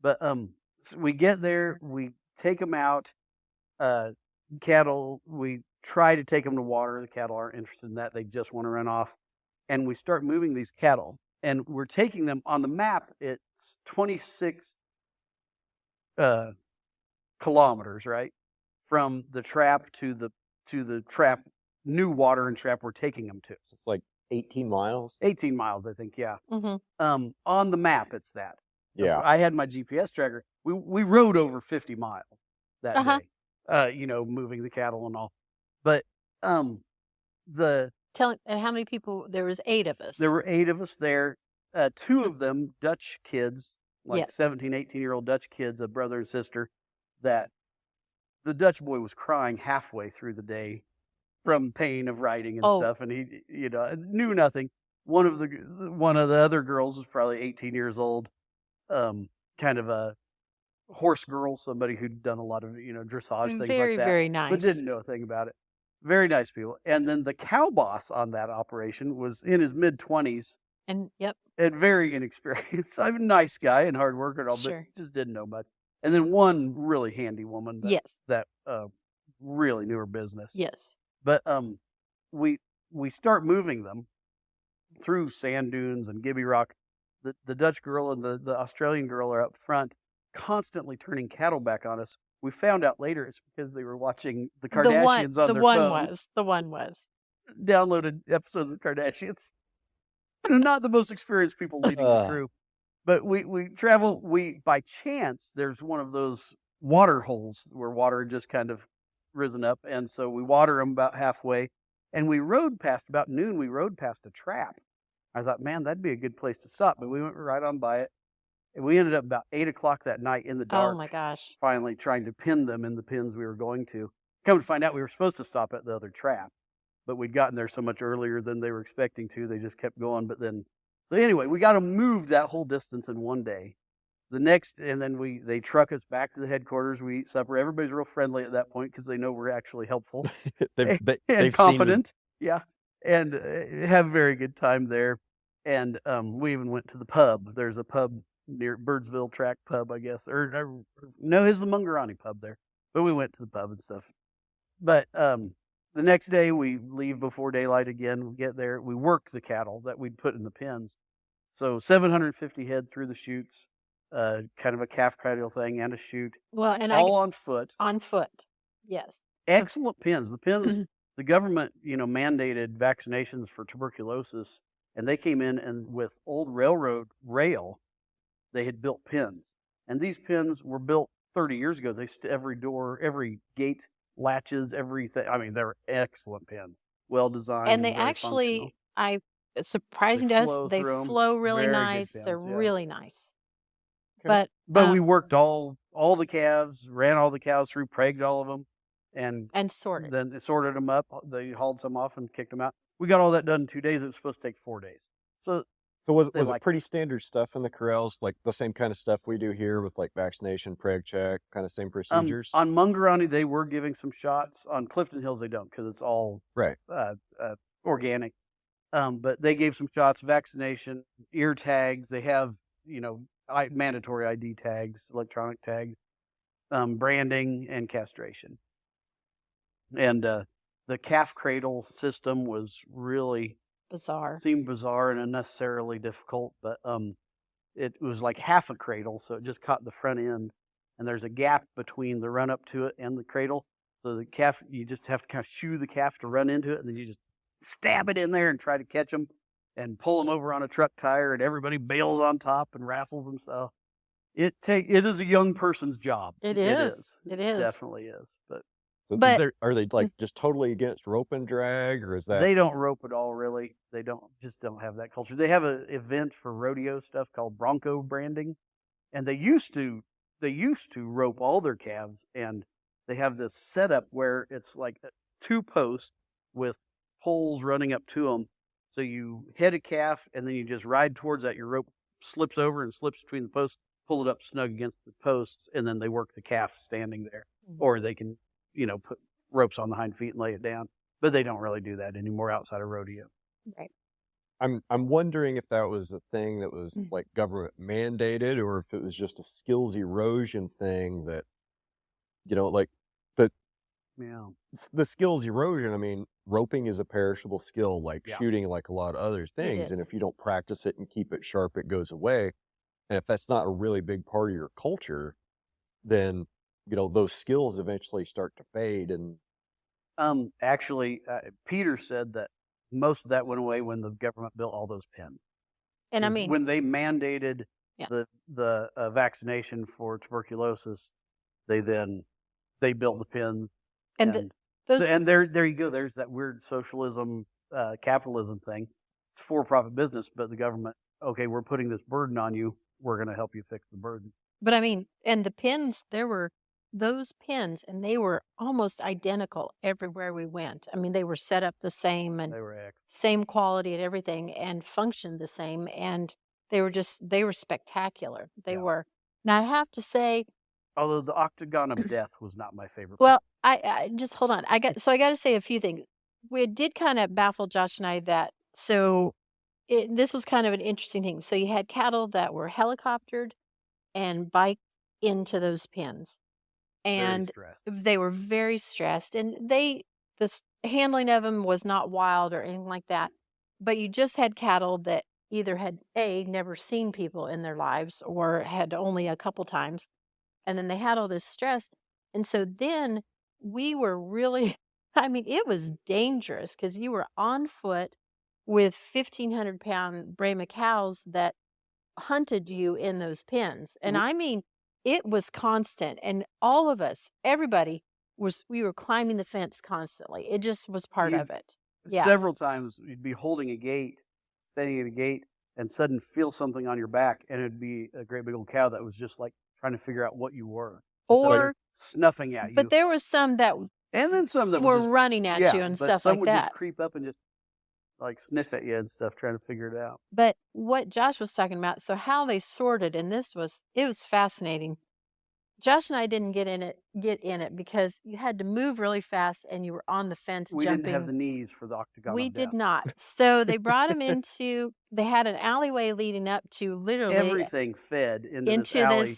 them. But so we get there, we take them out. Cattle, we try to take them to water. The cattle aren't interested in that; they just want to run off. And we start moving these cattle, and we're taking them on the map. It's 26 kilometers, right, from the trap to the trap, new water and trap we're taking them to. It's like 18 miles. 18 miles, I think. Yeah. Mm-hmm. On the map, it's that. Yeah. I had my GPS tracker. We rode over 50 miles that Uh-huh. day. Moving the cattle and all. But the And how many people? There was 8 of us. there were 8 of us there. 2 of them Dutch kids, like Yes. 17, 18-year-old Dutch kids, a brother and sister, that the Dutch boy was crying halfway through the day from pain of riding and Oh. stuff, and he knew nothing. One of the other girls was probably 18 years old, kind of a horse girl, somebody who'd done a lot of dressage things Very, like that, very nice. but didn't know a thing about it. Very nice people. And then the cow boss on that operation was in his mid-20s And yep. and very inexperienced. I'm a nice guy and hard worker and all, Sure. but just didn't know much. And then one really handy woman Yes. that really knew her business. Yes. But we start moving them through sand dunes and Gibby Rock. The Dutch girl and the Australian girl are up front, constantly turning cattle back on us. We found out later it's because they were watching the Kardashians on the their one phone. The one was. Downloaded episodes of Kardashians. Not the most experienced people leading the crew. But we travel, by chance, there's one of those water holes where water had just kind of risen up. And so we water them about halfway. And we rode past, about noon, we rode past a trap. I thought, man, that'd be a good place to stop. But we went right on by it. And we ended up about 8 o'clock that night in the dark. Oh my gosh. Finally trying to pin them in the pins we were going to. Come to find out we were supposed to stop at the other trap. But we'd gotten there so much earlier than they were expecting to. They just kept going. But then, so anyway, we got to move that whole distance in one day. The next, and then they truck us back to the headquarters. We eat supper. Everybody's real friendly at that point because they know we're actually helpful they've and seen competent. Yeah. and have a very good time there. And we even went to the pub. There's a pub near Birdsville Track Pub, I guess, or no, it's the Mungarani pub there. But we went to the pub and stuff. But the next day we leave before daylight again. We get there. We work the cattle that we'd put in the pens. So 750 head through the chutes, kind of a calf cradle thing and a chute, Well, and all on foot. on foot. Yes. Excellent pens. The pens, the government, mandated vaccinations for tuberculosis, and they came in and with old railroad rail, they had built pens. And these pens were built 30 years ago. Every door, every gate, latches, everything. I mean, they were excellent pens, well designed, And they very actually, functional. it's surprising They to us, flow they through 'em. flow really Very good nice. They're pens, yeah. really nice. Okay. But we worked all the calves, ran all the cows through, pregged all of them, and sorted. then they sorted them up. They hauled some off and kicked them out. We got all that done in 2 days. It was supposed to take 4 days. So was they it liked pretty us. standard stuff in the corrals, like the same kind of stuff we do here with like vaccination, preg check, kind of same procedures? On Mungarani, they were giving some shots. On Clifton Hills, they don't because it's all Right. organic. But they gave some shots, vaccination, ear tags. They have, mandatory ID tags, electronic tags, branding, and castration. And the calf cradle system was really Bizarre. seemed bizarre and unnecessarily difficult, but it was like half a cradle, so it just caught the front end, and there's a gap between the run up to it and the cradle. So the calf, you just have to kind of shoe the calf to run into it, and then you just stab it in there and try to catch them and pull them over on a truck tire, and everybody bails on top and raffles them. So it is a young person's job. It is. It is. Definitely is. But So are they like just totally against rope and drag, or is that they don't rope at all, really. They don't have that culture. They have an event for rodeo stuff called bronco branding, and they used to rope all their calves, and they have this setup where it's like 2 posts with poles running up to them. So you head a calf, and then you just ride towards that. Your rope slips over and slips between the posts, pull it up snug against the posts, and then they work the calf standing there, or they can put ropes on the hind feet and lay it down. But they don't really do that anymore outside of rodeo. Right. I'm wondering if that was a thing that was like government mandated, or if it was just a skills erosion thing that, like Yeah. the skills erosion. I mean, roping is a perishable skill, like Yeah. shooting, like a lot of other things. And is. if you don't practice it and keep it sharp, it goes away. And if that's not a really big part of your culture, then those skills eventually start to fade. And Actually, Peter said that most of that went away when the government built all those pens. And I 'Cause mean, when they mandated Yeah. the vaccination for tuberculosis, they built the pens. and those, And there you go. There's that weird socialism, capitalism thing. It's for-profit business, but the government, okay, we're putting this burden on you. We're going to help you fix the burden. but I mean, and the pins, there were those pins, and they were almost identical everywhere we went. I mean, they were set up the same and They were excellent. same quality and everything, and functioned the same, and they were spectacular. They Yeah. were. Now I have to say, Although the Octagon of Death was not my favorite. well, I just hold on. I got to say a few things. It did kind of baffle Josh and I that this was kind of an interesting thing. So you had cattle that were helicoptered and biked into those pens, Very and stressed. they were very stressed, and handling of them was not wild or anything like that. But you just had cattle that either had never seen people in their lives, or had only a couple times, and then they had all this stress, and so then we were really, I mean, it was dangerous because you were on foot with 1,500-pound Brahma cows that hunted you in those pens, and I mean, it was constant, and all of us, everybody we were climbing the fence constantly. It just was part of it. Yeah. Several times you'd be holding a gate, standing at a gate, and sudden feel something on your back, and it'd be a great big old cow that was just like trying to figure out what you were, Or snuffing at you. but there was some that and then some that were would just, running at you and but stuff some like would that. just creep up and just like sniff at you and stuff, trying to figure it out. But what Josh was talking about, so how they sorted, and it was fascinating. Josh and I didn't get in it because you had to move really fast and you were on the fence We jumping. didn't have the knees for the octagon. We of did death. not. So they brought him they had an alleyway leading up to literally Everything fed into this alley.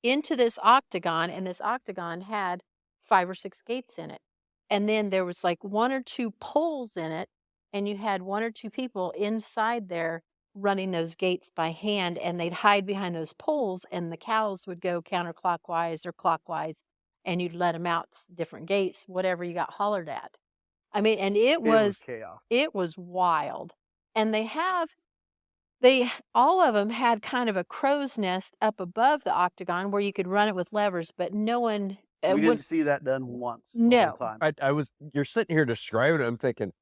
into this octagon, and this octagon had 5 or 6 gates in it. And then there was like 1 or 2 poles in it, and you had 1 or 2 people inside there running those gates by hand, and they'd hide behind those poles, and the cows would go counterclockwise or clockwise, and you'd let them out different gates, whatever you got hollered at. I mean, and it was chaos. It was wild. And all of them had kind of a crow's nest up above the octagon where you could run it with levers, but no one We didn't see that done once. The No. whole time. You're sitting here describing it. I'm thinking,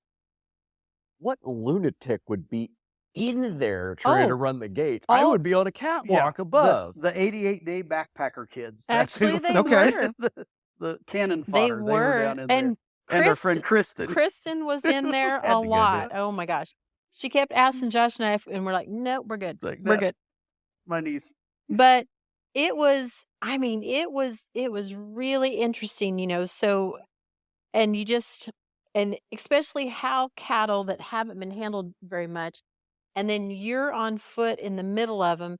what lunatic would be in there trying to run the gates? I would be on a catwalk above. The 88-day backpacker kids. Actually, they Okay. were. The cannon They fodder. were. Down in And there. And our friend Kristen. Kristen was in there Had a to go lot. there. Oh my gosh. She kept asking Josh and I, and we're like, nope, we're good. It's like, We're "No." good. My niece. But it was really interesting, so, and especially how cattle that haven't been handled very much, and then you're on foot in the middle of them,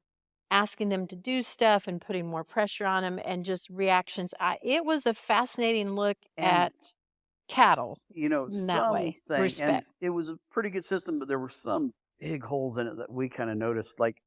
asking them to do stuff and putting more pressure on them and just reactions. It was a fascinating look And at cattle. in that way. and Respect. it was a pretty good system, but there were some big holes in it that we kind of noticed. Like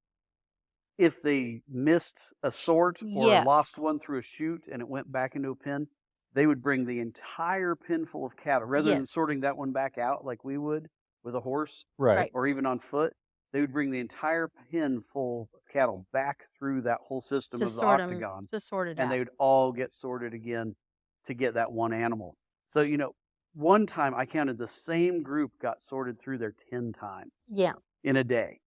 if they missed a sort or Yes. lost one through a chute and it went back into a pen, they would bring the entire pen full of cattle rather than Yes. sorting that one back out like we would with a horse Right. or even on foot. They would bring the entire pen full of cattle back through that whole system To of the sort 'em, octagon, to sort it and out. they would all get sorted again to get that one animal. So, one time I counted the same group got sorted through there 10 times Yeah. in a day.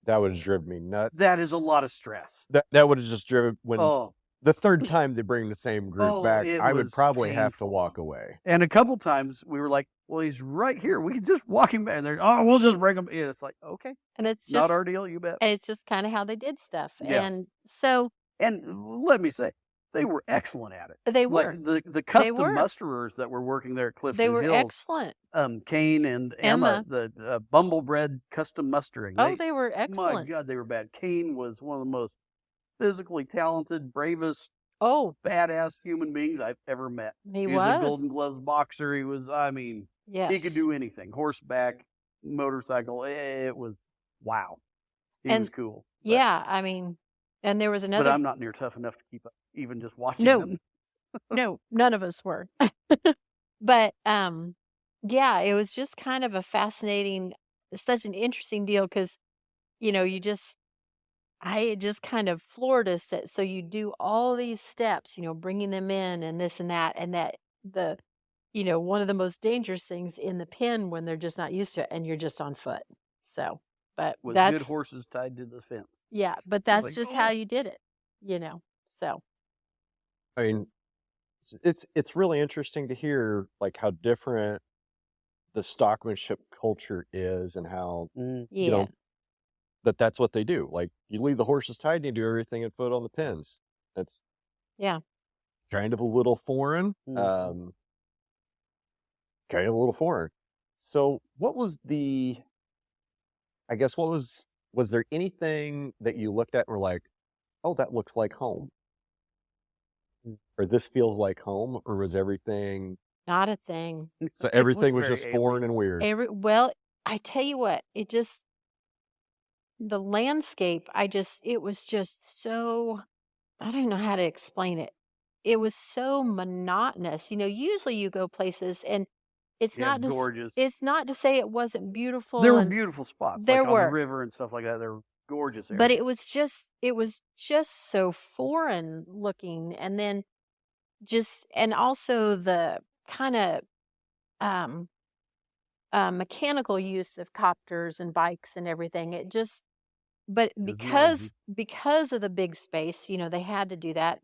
That would have driven me nuts. That is a lot of stress. That would have just driven when Oh, the third time they bring the same group back. it I would was probably have to painful. walk away. And a couple times we were like, well, he's right here. We can just walk him back. And they're, oh, we'll just bring him in. It's like, okay, And it's not just our deal, you bet. and it's just kind of how they did stuff. Yeah. And so And let me say, they were excellent at it. they were. Like the custom were. musterers that were working there at Clifton They were Hills, excellent. Kane and Emma, the Bumblebred custom mustering. Oh, they were My excellent. God, they were bad. Kane was one of the most physically talented, bravest, Oh, badass human beings I've ever met. he was a was. Golden Gloves boxer. He was, Yes. he could do anything. Horseback, motorcycle. It was, wow. He And was cool. But, Yeah, and there was But another. I'm not near tough enough to keep up, even just watching No. him. No, none of us were. But yeah, it was just kind of a fascinating, such an interesting deal because it just kind of floored us that so you do all these steps, bringing them in and this and that one of the most dangerous things in the pen when they're just not used to it and you're just on foot. So, but With that's good horses tied to the fence. yeah, but that's like, just how "Oh." you did it, So, I mean, it's really interesting to hear like how different the stockmanship culture is and how yeah. you know that's what they do. Like you leave the horses tied and you do everything in foot on the pins. That's Yeah. kind of a little foreign. Mhm. Kind of a little foreign. So what was was there anything that you looked at and were like, oh, that looks like home? Or this feels like home? Or was everything, Not a thing. so everything was very just foreign and weird? Well, I tell you what, the landscape, it was just so, I don't know how to explain it. It was so monotonous. Usually you go places and it's Yeah, not gorgeous. It's not to say it wasn't beautiful. There were and- beautiful spots, There like on were. the river and stuff like that. They were gorgeous areas. But it was just so foreign looking, and then and also the kind of mechanical use of copters and bikes and everything. But was because of the big space, they had to do that.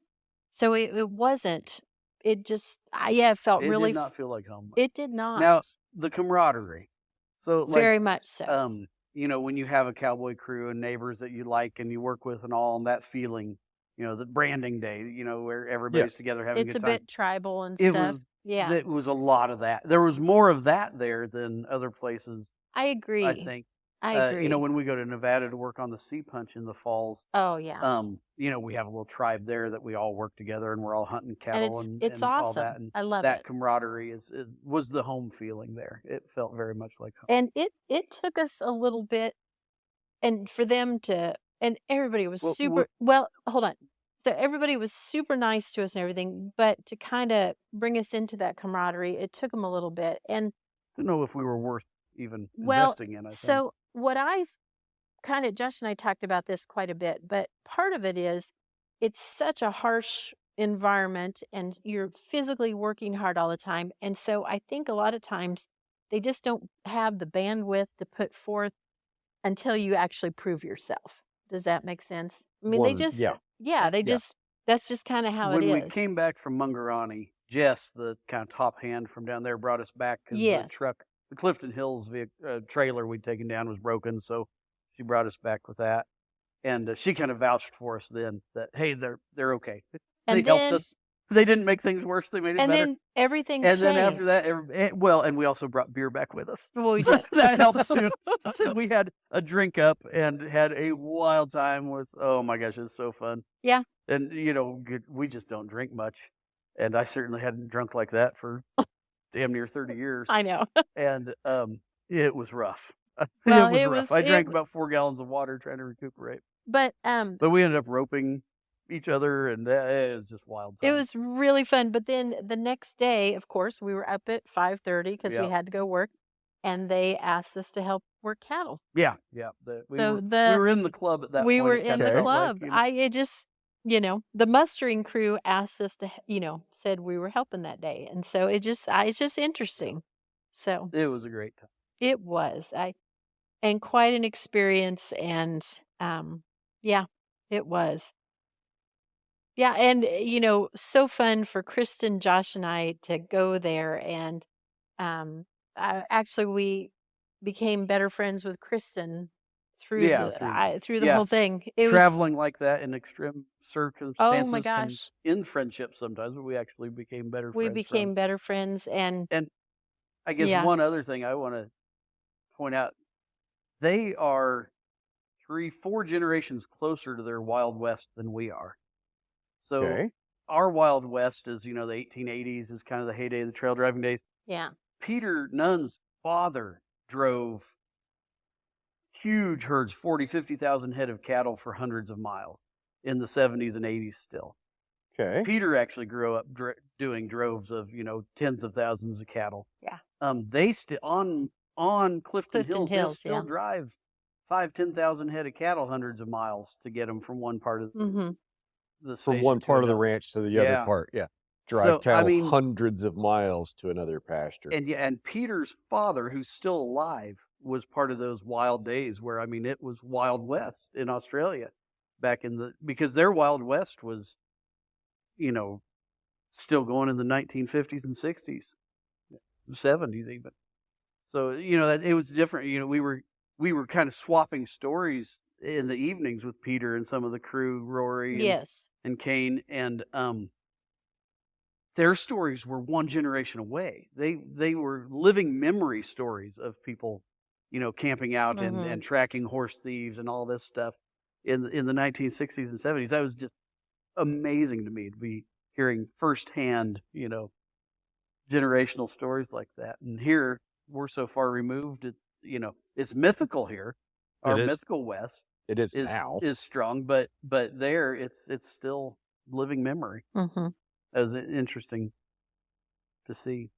So it wasn't. It just it felt It really. did not feel like home. It did not. Now, the camaraderie. So, Very much so. when you have a cowboy crew and neighbors that you like and you work with and all, and that feeling the branding day, where everybody's together having a It's good a time. bit tribal and It stuff. was Yeah, It was a lot of that. There was more of that there than other places, I agree. I think. I agree. When we go to Nevada to work on the Sea Punch in the falls, Oh yeah, we have a little tribe there that we all work together and we're all hunting cattle and and, it's all that. awesome. And I love that it. camaraderie was the home feeling there. It felt very much like home. And it took us a little bit, and for them to, and everybody was Well, super. Well, hold on. So everybody was super nice to us and everything, but to kind of bring us into that camaraderie, it took them a little bit. And I don't know if we were worth even well, investing in, I think. so what I've kind of, Josh and I talked about this quite a bit, but part of it is it's such a harsh environment and you're physically working hard all the time. And so I think a lot of times they just don't have the bandwidth to put forth until you actually prove yourself. Does that make sense? I mean, they Well, just, yeah. they just, that's just kind of how it When we is. came back from Mungarani, Jess, the kind of top hand from down there, brought us back because Yes. the Clifton Hills trailer we'd taken down was broken, so she brought us back with that, and she kind of vouched for us then that hey, they're okay. They And helped then, us. They didn't make things worse. They made it and better. then everything And changed. then after that, and we also brought beer back with us. Well, we So did. that helped too. So we had a drink up and had a wild time with. Oh my gosh, it was so fun. Yeah. And we just don't drink much, and I certainly hadn't drunk like that for damn near 30 years. I know. And it was rough. Well, it was rough. I drank about 4 gallons of water trying to recuperate. But we ended up roping each other, and it was just wild time. it was really fun. But then the next day, of course, we were up at 5:30 because we had to go work, and they asked us to help work cattle. Yeah. We were in the club at that point. We were It in kinda the felt club. like, It just, the mustering crew asked us to, said we were helping that day, and so it's just interesting. So it was a great time. it was, and quite an experience, and yeah, it was. Yeah, and so fun for Kristen, Josh, and I to go there, and actually we became better friends with Kristen through the whole thing. It traveling like that in extreme circumstances. Oh my gosh! In friendship sometimes, but we actually became better friends. We became better friends, and I guess one other thing I want to point out: they are 3-4 generations closer to their Wild West than we are. So our Wild West is, the 1880s is kind of the heyday of the trail driving days. Yeah. Peter Nunn's father drove huge herds, 40, 50,000 head of cattle for hundreds of miles in the 70s and 80s still. Okay. Peter actually grew up doing droves of, tens of thousands of cattle. Yeah. They still, on Clifton Hills, they'll still yeah. drive 5,000-10,000 head of cattle hundreds of miles to get them from one part of the from one part of the ranch to the other part. Yeah. Drive cattle hundreds of miles to another pasture. And Peter's father, who's still alive, was part of those wild days where, it was Wild West in Australia back because their Wild West was, still going in the 1950s and 60s, 70s even. So, it was different. We were kind of swapping stories in the evenings with Peter and some of the crew, Rory and Kane, and their stories were one generation away. They were living memory stories of people, camping out and tracking horse thieves and all this stuff in the 1960s and 70s. That was just amazing to me to be hearing firsthand, generational stories like that. And here we're so far removed. It's mythical here. Our mythical West. It is now. Is strong, but there it's still living memory. Mm-hmm. That was interesting to see.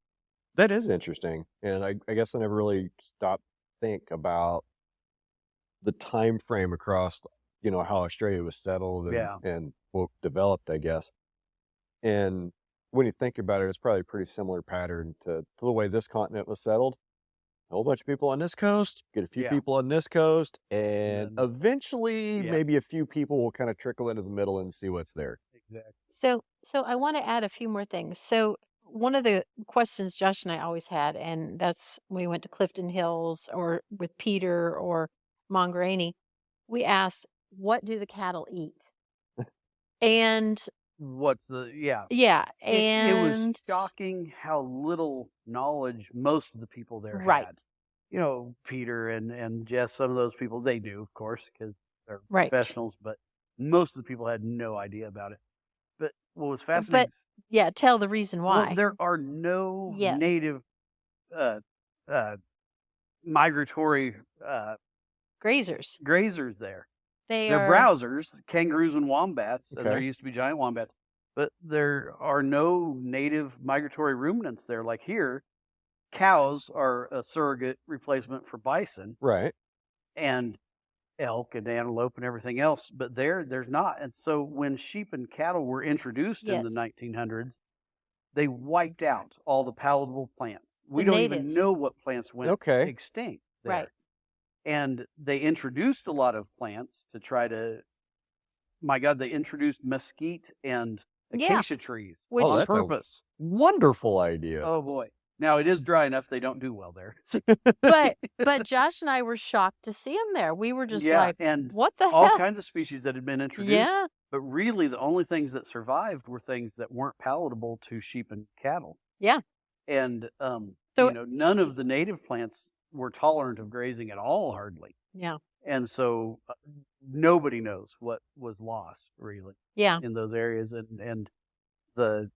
That is interesting, and I guess I never really stopped to think about the time frame across, how Australia was settled and developed, I guess. And when you think about it, it's probably a pretty similar pattern to the way this continent was settled. A whole bunch of people on this coast, get a few people on this coast, and eventually maybe a few people will kind of trickle into the middle and see what's there. Exactly. So I want to add a few more things. So one of the questions Josh and I always had, and that's when we went to Clifton Hills or with Peter or Mongrainy, we asked, what do the cattle eat? And What's the yeah, It was and shocking how little knowledge most of the people there right, had. You know, Peter and Jess, some of those people, they do, of course, because they're right. professionals, but most of the people had no idea about it. But what was But fascinating, yeah, tell the reason well, why. there are no Yes. native uh, uh, migratory Grazers. grazers there. They They're are browsers, kangaroos and wombats, and there Okay. used to be giant wombats, but there are no native migratory ruminants there. Like here, cows are a surrogate replacement for bison Right. and elk and antelope and everything else, but there's not. And so when sheep and cattle were introduced in the yes, 1900s, they wiped out all the palatable plants. We the don't even natives. know what plants went Okay. extinct there. Right. And they introduced a lot of plants to try to, my God, they introduced mesquite and Yeah. acacia trees Which- Oh, on that's a purpose. wonderful idea. Oh boy. Now it is dry enough they don't do well there. But Josh and I were shocked to see them there. We were just Yeah, like, and what the all hell? kinds of species that had been introduced. Yeah, But really, the only things that survived were things that weren't palatable to sheep and cattle. yeah. And, So- none of the native plants were tolerant of grazing at all, hardly. Yeah. And so nobody knows what was lost, really, Yeah. in those areas. And the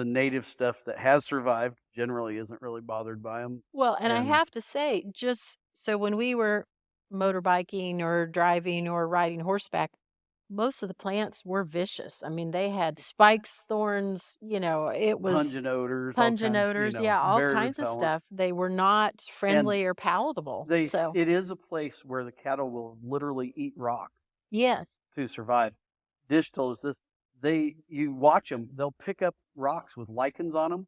native stuff that has survived generally isn't really bothered by them. Well, and I And- have to say, just so when we were motorbiking or driving or riding horseback, most of the plants were vicious. I mean, they had spikes, thorns, it was Pungent odors. pungent odors, yeah, all very kinds of repellent. stuff. They were not friendly or palatable. So, It is a place where the cattle will literally eat rock yes. to survive. Dish told us this. You watch them, they'll pick up rocks with lichens on them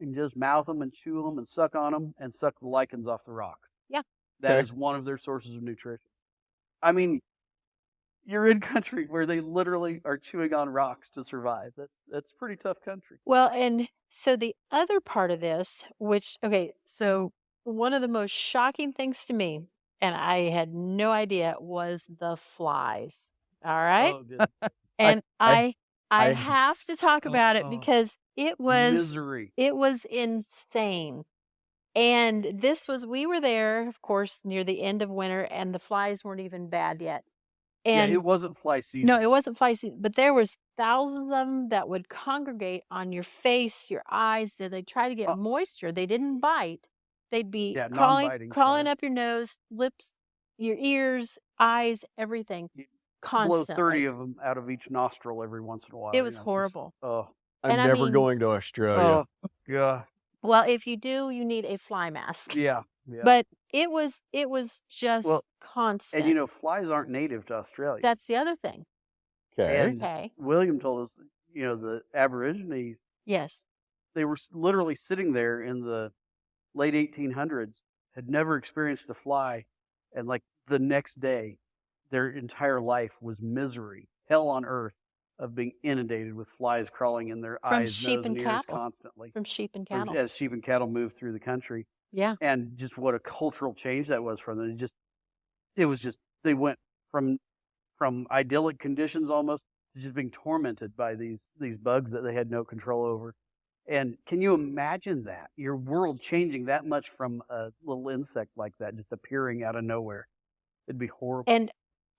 and just mouth them and chew them and suck on them and suck the lichens off the rocks. Yeah. That Okay. is one of their sources of nutrition. I mean, you're in country where they literally are chewing on rocks to survive. That's pretty tough country. Well, and so the other part of this, so one of the most shocking things to me, and I had no idea, was the flies. All right. Oh, good. And I I- have to talk about it Oh. because it was Misery. insane. And we were there, of course, near the end of winter, and the flies weren't even bad yet. And it wasn't fly season. no, it wasn't fly season, but there was thousands of them that would congregate on your face, your eyes. They try to get moisture. They didn't bite. They'd be non-biting crawling flies. up your nose, lips, your ears, eyes, everything. You Constantly. Blow 30 of them out of each nostril every once in a while. It was just- horrible. oh, I'm and I never mean- going to Australia. oh, God. Well, if you do, you need a fly mask. Yeah. But it was just Well, constant. And flies aren't native to Australia. That's the other thing. Okay. And Okay. William told us, the Aborigines, Yes. they were literally sitting there in the late 1800s, had never experienced a fly, and like the next day, their entire life was misery, hell on earth, of being inundated with flies crawling in their From eyes, sheep nose, and and ears cattle. constantly. From sheep and cattle. As sheep and cattle moved through the country. Yeah. And just what a cultural change that was from them. They went from idyllic conditions almost to just being tormented by these bugs that they had no control over. And can you imagine that? Your world changing that much from a little insect like that just appearing out of nowhere. It'd be horrible. And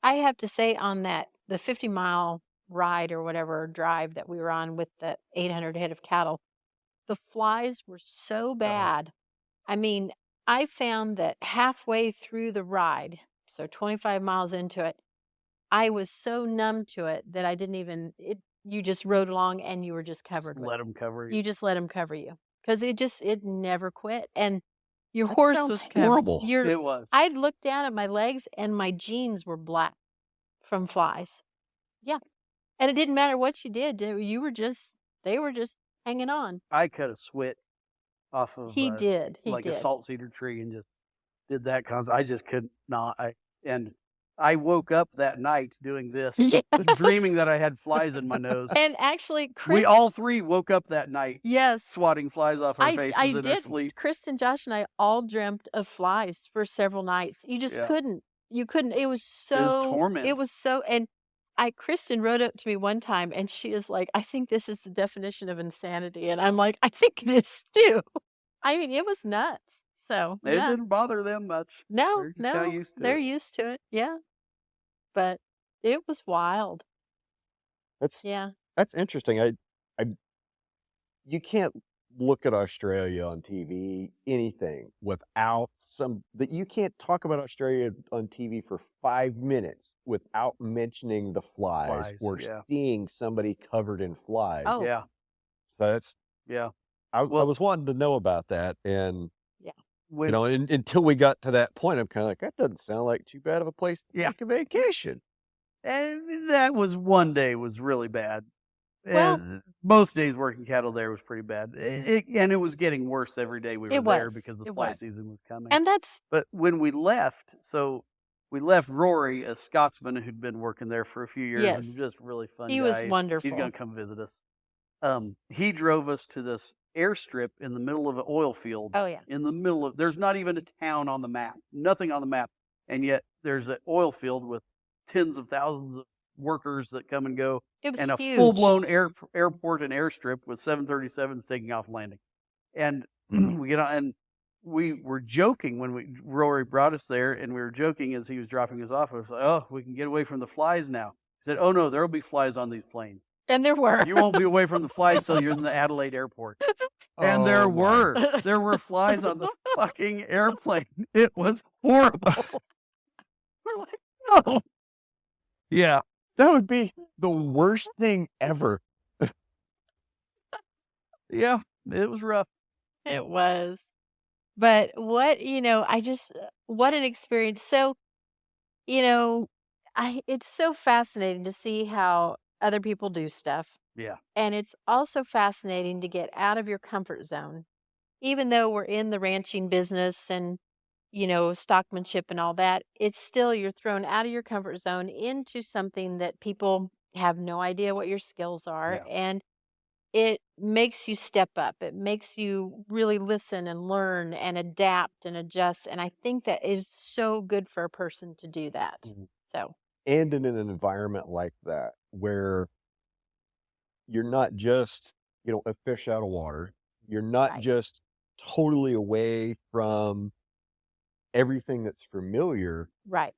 I have to say on the 50-mile ride or whatever drive that we were on with the 800 head of cattle, the flies were so bad. I mean, I found that halfway through the ride, so 25 miles into it, I was so numb to it that I didn't even, you just rode along and you were just covered Just with let it. them cover you. You just let them cover you because it never quit. And your That horse sounds was covered. horrible. It was. I'd look down at my legs and my jeans were black from flies. Yeah. And it didn't matter what you did. They were just hanging on. I cut a switch off of He did. He like did. a salt cedar tree and just did that I just could not. And I woke up that night doing this, Yeah. dreaming that I had flies in my nose. And actually, Chris. We all three woke up that night Yes. swatting flies off our faces I in our did. sleep. Kristen, Josh, and I all dreamt of flies for several nights. You just Yeah. couldn't. You couldn't. It was so. torment. It was so. And Kristen wrote up to me one time and she is like, I think this is the definition of insanity. And I'm like, I think it is too. I mean, it was nuts. So It yeah. didn't bother them much. No, They're just kind of no. used to They're it. used to it. Yeah. But it was wild. That's Yeah. that's interesting. I you can't look at Australia on TV, anything, without some that you can't talk about Australia on TV for 5 minutes without mentioning the flies Flies, or yeah. seeing somebody covered in flies. Oh. Yeah, So that's yeah. I Well- was wanting to know about that, and When until we got to that point, I'm kind of like, that doesn't sound like too bad of a place to Yeah. take a vacation. and that was one day was really bad. Well- And both days working cattle there was pretty bad. And it was getting worse every day we were It there was. because the It fly was. season was coming. And that's, But when we left, we left Rory, a Scotsman who'd been working there for a few years, Yes. and just a really fun he guy. was wonderful. He's going to come visit us. He drove us to this airstrip in the middle of an oil field. Oh, yeah. In the middle of, there's not even a town on the map, nothing on the map. And yet there's an oil field with tens of thousands of workers that come and go, It was and a huge. full-blown airport and airstrip with 737s taking off and landing. And we get on, and we were joking when Rory brought us there, and we were joking as he was dropping us off. I was like, oh, we can get away from the flies now. He said, oh, no, there will be flies on these planes. And there were. You won't be away from the flies till you're in the Adelaide airport. And there Oh, my. were flies on the fucking airplane. It was horrible. We're like, no. Yeah. That would be the worst thing ever. Yeah. It was rough. It was. But what, what an experience. So, it's so fascinating to see how other people do stuff. Yeah. And it's also fascinating to get out of your comfort zone. Even though we're in the ranching business and, stockmanship and all that, it's still you're thrown out of your comfort zone into something that people have no idea what your skills are. Yeah. And it makes you step up. It makes you really listen and learn and adapt and adjust. And I think that is so good for a person to do that. Mhm. So, And in an environment like that, where you're not just, a fish out of water, you're not Right. just totally away from everything that's familiar, right.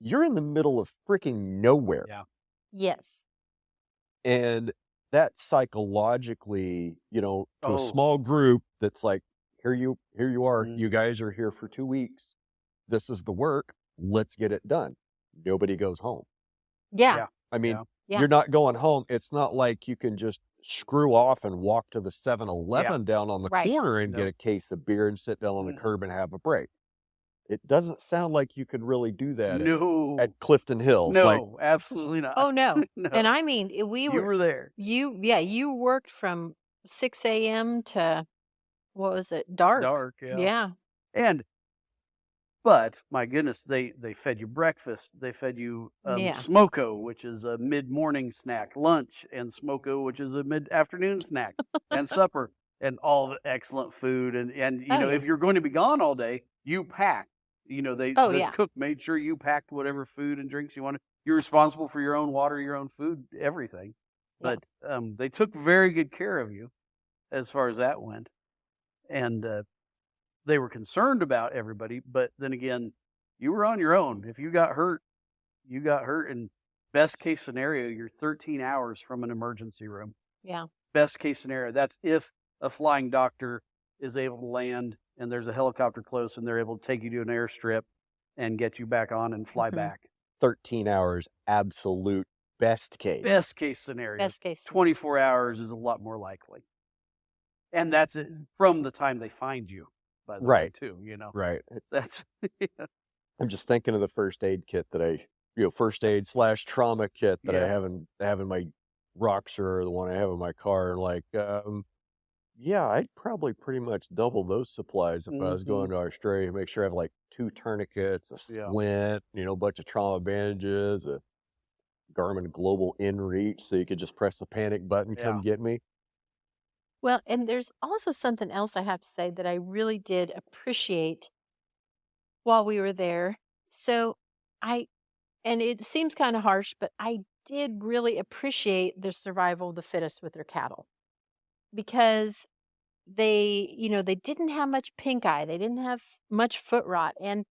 you're in the middle of freaking nowhere. Yeah. Yes. And that psychologically, to Oh. a small group that's like, here you are, Mhm. you guys are here for 2 weeks. This is the work. Let's get it done. Nobody goes home. Yeah. Yeah. I mean, Yeah. Yeah. you're not going home. It's not like you can just screw off and walk to the 7-Eleven down on the Right. corner and get No. a case of beer and sit down on the Mm. curb and have a break. It doesn't sound like you could really do that No. at Clifton Hills. No, Like, absolutely not. Oh, no. No. And I mean, we You were there. you worked from 6 a.m. to, what was it? Dark. Dark, yeah. Yeah. But my goodness, they fed you breakfast. They fed you Yeah. smoko, which is a mid-morning snack, lunch, and smoko, which is a mid-afternoon snack, and supper, and all the excellent food. And Oh, yeah. if you're going to be gone all day, you pack. Oh, the yeah. cook made sure you packed whatever food and drinks you wanted. You're responsible for your own water, your own food, everything. Yeah. But they took very good care of you as far as that went. And they were concerned about everybody, but then again, you were on your own. If you got hurt, you got hurt. And best case scenario, you're 13 hours from an emergency room. Yeah. Best case scenario. That's if a flying doctor is able to land and there's a helicopter close and they're able to take you to an airstrip and get you back on and fly Mhm. back. 13 hours, absolute best case. Best case scenario. Best case. 24 hours is a lot more likely. And that's it from the time they find you, by the way, Right. too, Right. That's I'm just thinking of the first aid kit that first aid / trauma kit that I Yeah. have in my Roxer, or the one I have in my car. And like, yeah, I'd probably pretty much double those supplies if I was Mhm. going to Australia. Make sure I have like 2 tourniquets, a Yeah. splint, a bunch of trauma bandages, a Garmin Global InReach, so you could just press the panic button, come Yeah. get me. Well, and there's also something else I have to say that I really did appreciate while we were there. So and it seems kind of harsh, but I did really appreciate the survival of the fittest with their cattle because they didn't have much pink eye. They didn't have much foot rot and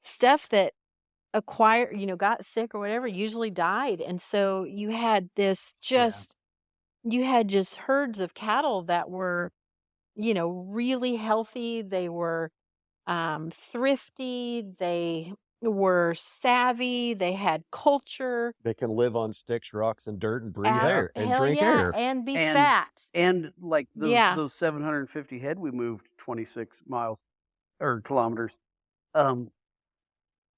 stuff that got sick or whatever, usually died. And so you had just herds of cattle that were, really healthy. They were thrifty. They were savvy. They had culture. They can live on sticks, rocks, and dirt and breathe Hell air and yeah, drink air. and be And- fat. And like Yeah. those 750 head we moved 26 miles or kilometers,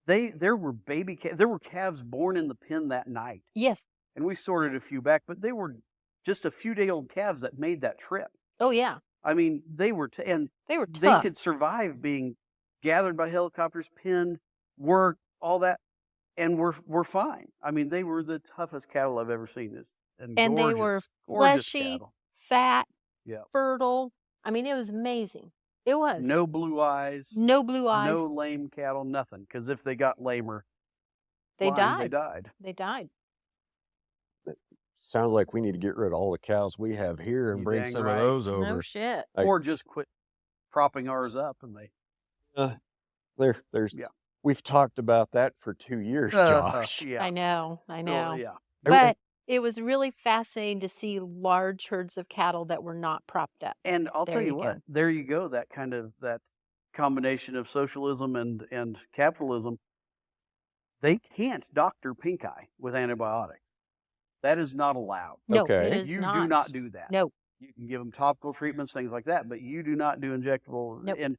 there were there were calves born in the pen that night, Yes. and we sorted a few back, but they were just a few day old calves that made that trip. Oh yeah. I mean, they were and They were they tough. could survive being gathered by helicopters, pinned, worked, all that, and we're fine. I mean, they were the toughest cattle I've ever seen. And they gorgeous, were gorgeous fleshy, cattle. fat, Yeah. fertile. I mean, it was amazing. It was. No blue eyes, No blue eyes. no lame cattle, nothing. Because if they got lamer, They blind, died. They died. They died. Sounds like we need to get rid of all the cows we have here and You bring dang some right. of those over. No shit. Like- Or just quit propping ours up, and they. There's Yeah. We've talked about that for 2 years, Josh. Yeah. I know. Still, yeah. But it was really fascinating to see large herds of cattle that were not propped up. And I'll There tell you you what, go. there you go. That combination of socialism and capitalism. They can't doctor pink eye with antibiotics. That is not allowed. No, Okay. it is You not. do not do that. No. You can give them topical treatments, things like that, but you do not do injectable. Nope. And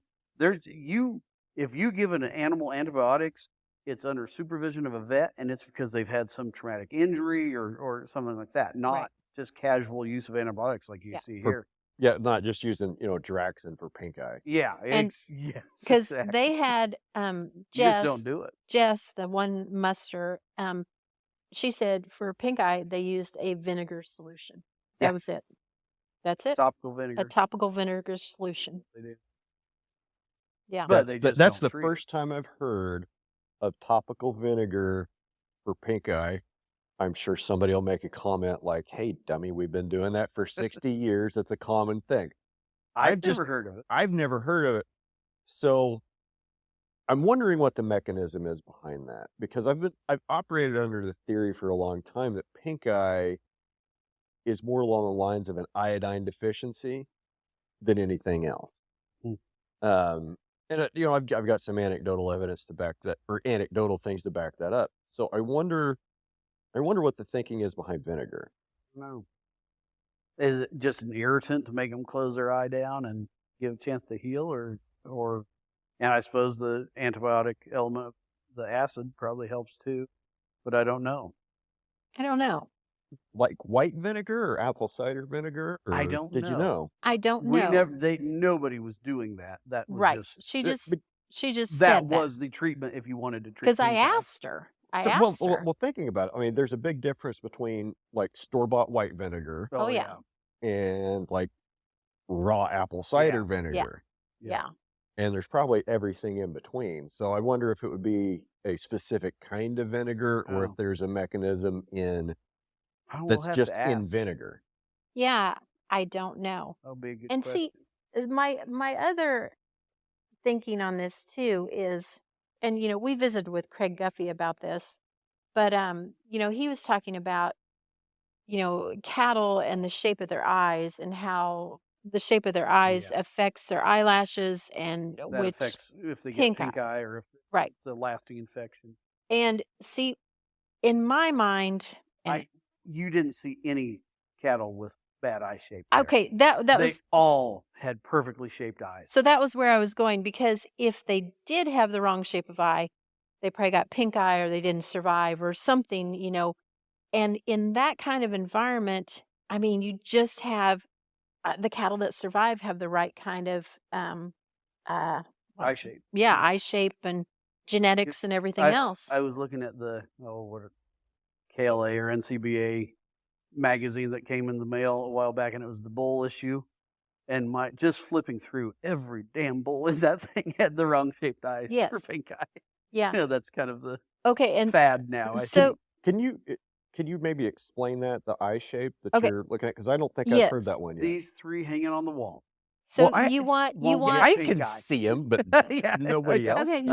if you give an animal antibiotics, it's under supervision of a vet, and it's because they've had some traumatic injury or something like that, not Right. just casual use of antibiotics like you Yeah. see For- here. Yeah, not just using, Draxxin for pink eye. Yeah, And- yes, Because exactly. they had You Jess, just don't do it. Jess, the one muster, she said for pink eye, they used a vinegar solution. That Yeah. was it. That's it. Topical vinegar. A topical vinegar solution. They do. Yeah. But That's they the, just that's don't the treat it. first time I've heard of topical vinegar for pink eye. I'm sure somebody will make a comment like, "Hey, dummy, we've been doing that for 60 years. It's a common thing." I've just- never heard of it. I've never heard of it. So I'm wondering what the mechanism is behind that, because I've operated under the theory for a long time that pink eye is more along the lines of an iodine deficiency than anything else. Hmm. I've got some anecdotal evidence to back that, or anecdotal things to back that up. So I wonder what the thinking is behind vinegar. No. Is it just an irritant to make them close their eye down and give a chance to heal, and I suppose the antibiotic element, the acid, probably helps too, but I don't know. I don't know. Like white vinegar or apple cider vinegar? Or I don't Did you know. know? I don't We know. nobody was doing that. That was Right. just She But- just she just that said was the treatment if you wanted to treat. because I pink eye. asked her. I So, asked her. well, thinking about it, I mean, there's a big difference between like store-bought white vinegar Oh, yeah. and like raw apple cider vinegar. yeah. And there's probably everything in between. So I wonder if it would be a specific kind of vinegar or if Oh. there's a mechanism in We'll that's have just to in ask. vinegar. Yeah, I don't know. That'll be a good And question. see, my other thinking on this too is, and we visited with Craig Guffey about this, but he was talking about cattle and the shape of their eyes and how the shape of their eyes Yes. affects their eyelashes and that which affects if they get pink pink eye or if right. it's a lasting infection. And see, in my mind, and You didn't see any cattle with bad eye shape. okay, that they was all had perfectly shaped eyes. so that was where I was going, because if they did have the wrong shape of eye, they probably got pink eye or they didn't survive or something, And in that kind of environment, I mean, you just have the cattle that survive have the right kind of Eye shape. yeah, eye shape and genetics and everything else. I was looking at the KLA or NCBA magazine that came in the mail a while back, and it was the bull issue. And just flipping through, every damn bull in that thing had the wrong shaped eyes for Yes. pink eye. Yeah. That's kind of the Okay. And fad now. I so Can you Can you maybe explain that, the eye shape that Okay. you're looking at? Because I don't think I've heard Yes. that one yet. These three hanging on the wall. So I you want won't get I pink can eye. see them, but Yeah, nobody else. okay,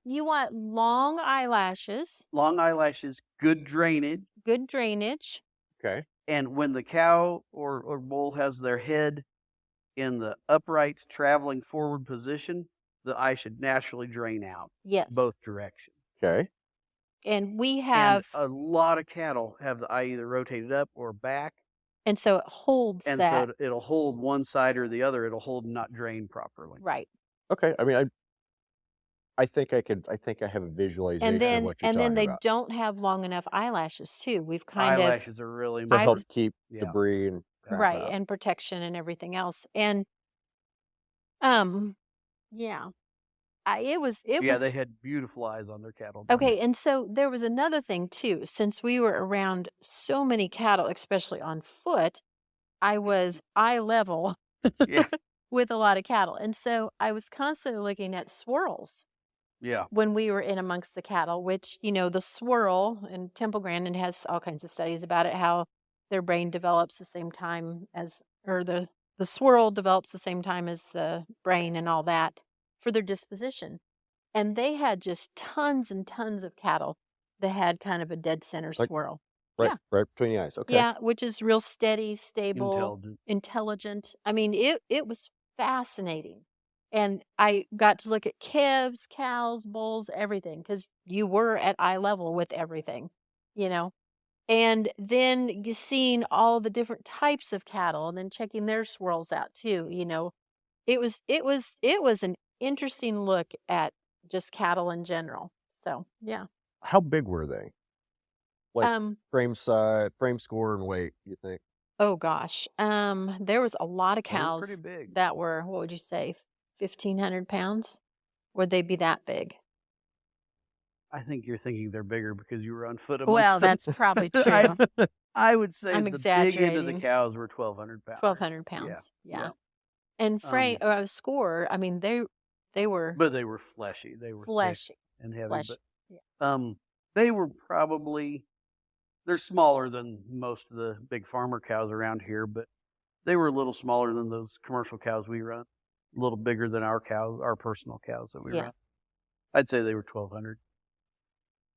you want long eyelashes, long eyelashes, good drainage, good drainage. Okay. and when the cow or bull has their head in the upright traveling forward position, the eye should naturally drain out Yes. both directions. Okay. And we And have a lot of cattle have the eye either rotated up or back, and so it holds and that so it'll hold one side or the other. It'll hold and not drain properly. right. Okay. I mean, I think I have a visualization of what you're And then talking they about. don't have long enough eyelashes too. We've kind Eyelashes are really So it important. helps keep Yeah. debris and crap right out. and protection and everything else. And yeah. It was They had beautiful eyes on their cattle. didn't okay, they? and so there was another thing too. Since we were around so many cattle, especially on foot, I was eye level Yeah. with a lot of cattle. And so I was constantly looking at swirls Yeah. when we were in amongst the cattle, which, the swirl, and Temple Grandin has all kinds of studies about it, how their brain develops the same time as, or the swirl develops the same time as the brain and all that for their disposition. And they had just tons and tons of cattle that had kind of a dead center Like- swirl. Right, Yeah. right between the eyes. Okay. Yeah, which is real steady, stable, Intelligent. intelligent. I mean, it was fascinating. And I got to look at calves, cows, bulls, everything, because you were at eye level with everything, And then seeing all the different types of cattle and then checking their swirls out too, It was an interesting look at just cattle in general. So, yeah. How big were they? Like frame size, frame score, and weight, you think? Oh gosh. There was a lot of They were cows pretty big. that were, what would you say, 1,500 pounds? Would they be that big? I think you're thinking they're bigger because you were on foot amongst Well, them. that's probably true. I would say I'm the big end of the exaggerating. cows were 1,200 pounds. 1,200 pounds. Yeah. Yeah. And frame score, I mean, they were But they were fleshy. They were thick fleshy. and heavy. Fleshy. But they were probably, they're smaller than most of the big farmer cows around here, but they were a little smaller than those commercial cows we run. A little bigger than our cows, our personal cows that we Yeah. run. I'd say they were 1,200.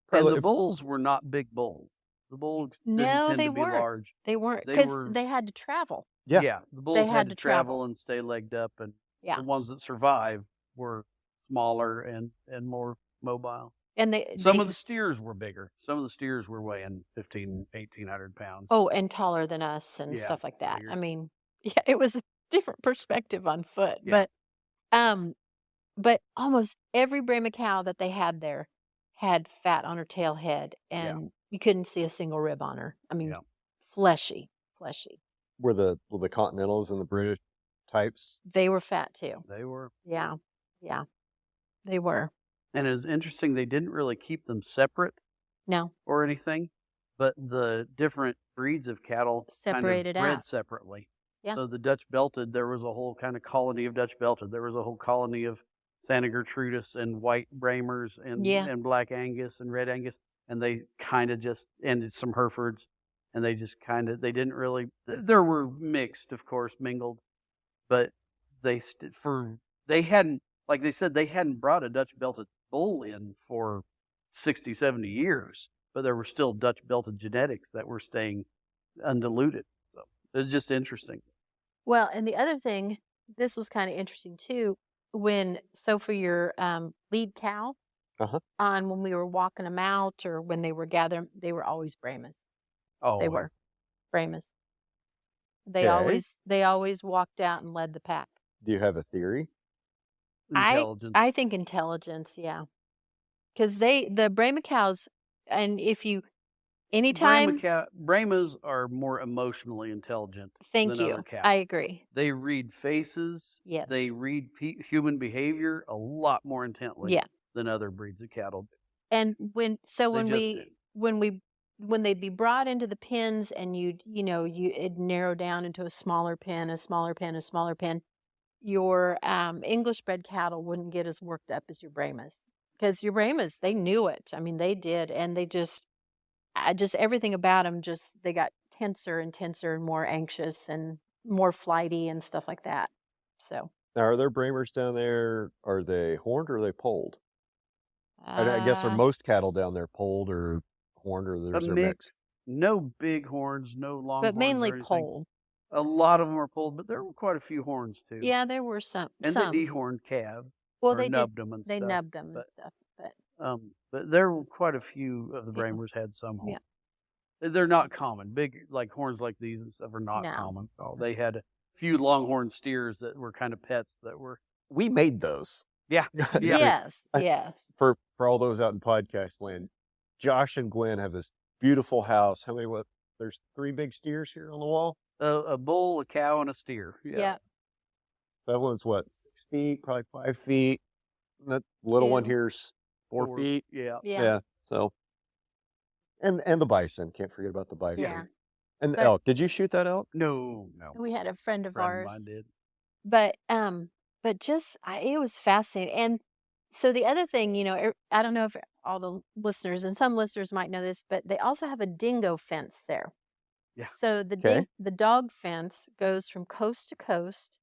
Probably And the if- bulls were not big bulls. The bulls didn't No, tend they to be weren't. large. They weren't They because were- they had to travel. Yeah. The bulls had had to to travel travel. and stay legged up, and Yeah. the ones that survived were smaller and more mobile. And Some of the steers were bigger. Some of the steers were weighing 1,800 pounds. Oh, and taller than us and Yeah, stuff like that. bigger. I mean, yeah, it was a different perspective on foot. Yeah. But almost every Brahma cow that they had there had fat on her tail head, and you couldn't see a single rib on her. I mean, Yeah. fleshy. Were the Continentals and the British types? They were fat too. They were. Yeah. They were. And it was interesting, they didn't really keep them separate No, or anything, but the different breeds of cattle Separated kind of bred out. separately. Yeah. So the Dutch Belted, there was a whole kind of colony of Dutch Belted. There was a whole colony of Santa Gertrudis and white Bramers and black Angus and red Angus. And they kind of just ended some Herefords. And they just they didn't really, there were mixed, of course, mingled. But they hadn't, like they said, they hadn't brought a Dutch Belted bull in for 60, 70 years. But there were still Dutch Belted genetics that were staying undiluted. So it was just interesting. Well, and the other thing, this was kind of interesting too, for your lead cow, when we were walking them out or when they were gathering, they were always Brahmas. Oh, They were Brahmas. They always walked out and led the pack. Do you have a theory? Intelligence. I think intelligence, yeah. Because the Brahma cows, and anytime. Brahmas are more emotionally intelligent Thank than you. other cows. I agree. They read faces. Yes. They read human behavior a lot more intently than other breeds of cattle do. And when they'd be brought into the pens and it'd narrow down into a smaller pen, your English bred cattle wouldn't get as worked up as your Brahmas. Because your Brahmas, they knew it. I mean, they did. And they just, just everything about them, just they got tenser and tenser and more anxious and more flighty and stuff like that. So, Now, are there Bramers down there? Are they horned or are they polled? And I guess are uh, most cattle down there polled or horned, or A there's a mix. mix? No big horns, no long but horns mainly or anything. polled. A lot of them are pulled, but there were quite a few horns too. Yeah, there were some. And some. they dehorned calves Well, or they did. nubbed them and They stuff. nubbed them and But stuff. but there were quite a few of the Yeah. Bramers had some Yeah. horns. They're not common. Big like horns like these and stuff are not No. common. Oh, they had a few longhorn steers that were kind of pets that were. We made those. Yeah. Yes, I- yes. For all those out in podcast land, Josh and Gwen have this beautiful house. How many? What? There's 3 big steers here on the wall. A bull, a cow, and a steer. Yeah. That one's what, 6 feet, probably 5 feet. And that little one Two. here's 4 feet. Yeah. Yeah. So, and the bison. Can't forget about the bison. Yeah. And the But- elk. Did you shoot that elk? No. We had a friend of Friend of ours. mine did. But just it was fascinating. And so the other thing, I don't know if all the listeners, and some listeners might know this, but they also have a dingo fence there. Yeah. So the Okay. the dog fence goes from coast to coast,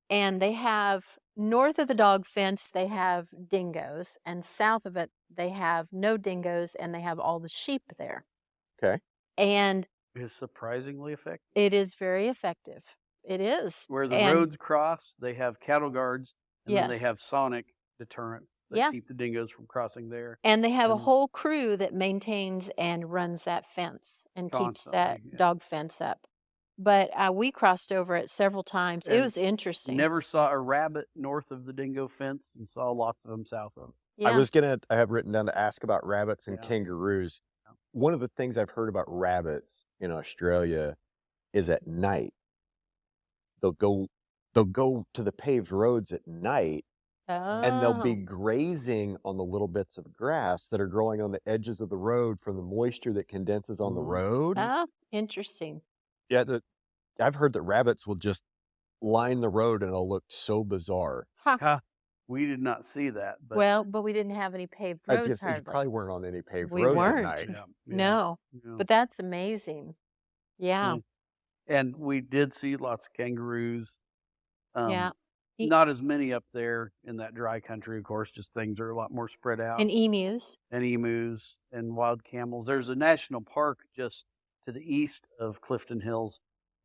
and they have north of the dog fence they have dingoes, and south of it they have no dingoes, and they have all the sheep there. Okay. And It's surprisingly effective. it is very effective. It is. Where the And- roads cross, they have cattle guards, and then they Yes. have sonic deterrent that Yeah. keep the dingoes from crossing there. And they have a And- whole crew that maintains and runs that fence and keeps that Constantly, yeah. dog fence up. But we crossed over it several times. It And was interesting. Never saw a rabbit north of the dingo fence, and saw lots of them south of it. Yeah. I have written down to ask about rabbits and Yeah. kangaroos. Yeah. One of the things I've heard about rabbits in Australia is at night. They'll go to the paved roads at night, and they'll be Oh. grazing on the little bits of grass that are growing on the edges of the road from the moisture that condenses on the Mhm. road. Oh, interesting. Yeah, I've heard that rabbits will just line the road and it'll look so bizarre. Huh. We did not see that, but Well, but we didn't have any paved I was roads gonna say, you hardly. probably weren't on any paved We roads weren't. at night. yeah, No, yeah. but that's amazing. Yeah. Mm. And we did see lots of kangaroos. Yeah. E- Not as many up there in that dry country, of course. Just things are a lot more spread out. And emus. And emus and wild camels. There's a national park just to the east of Clifton Hills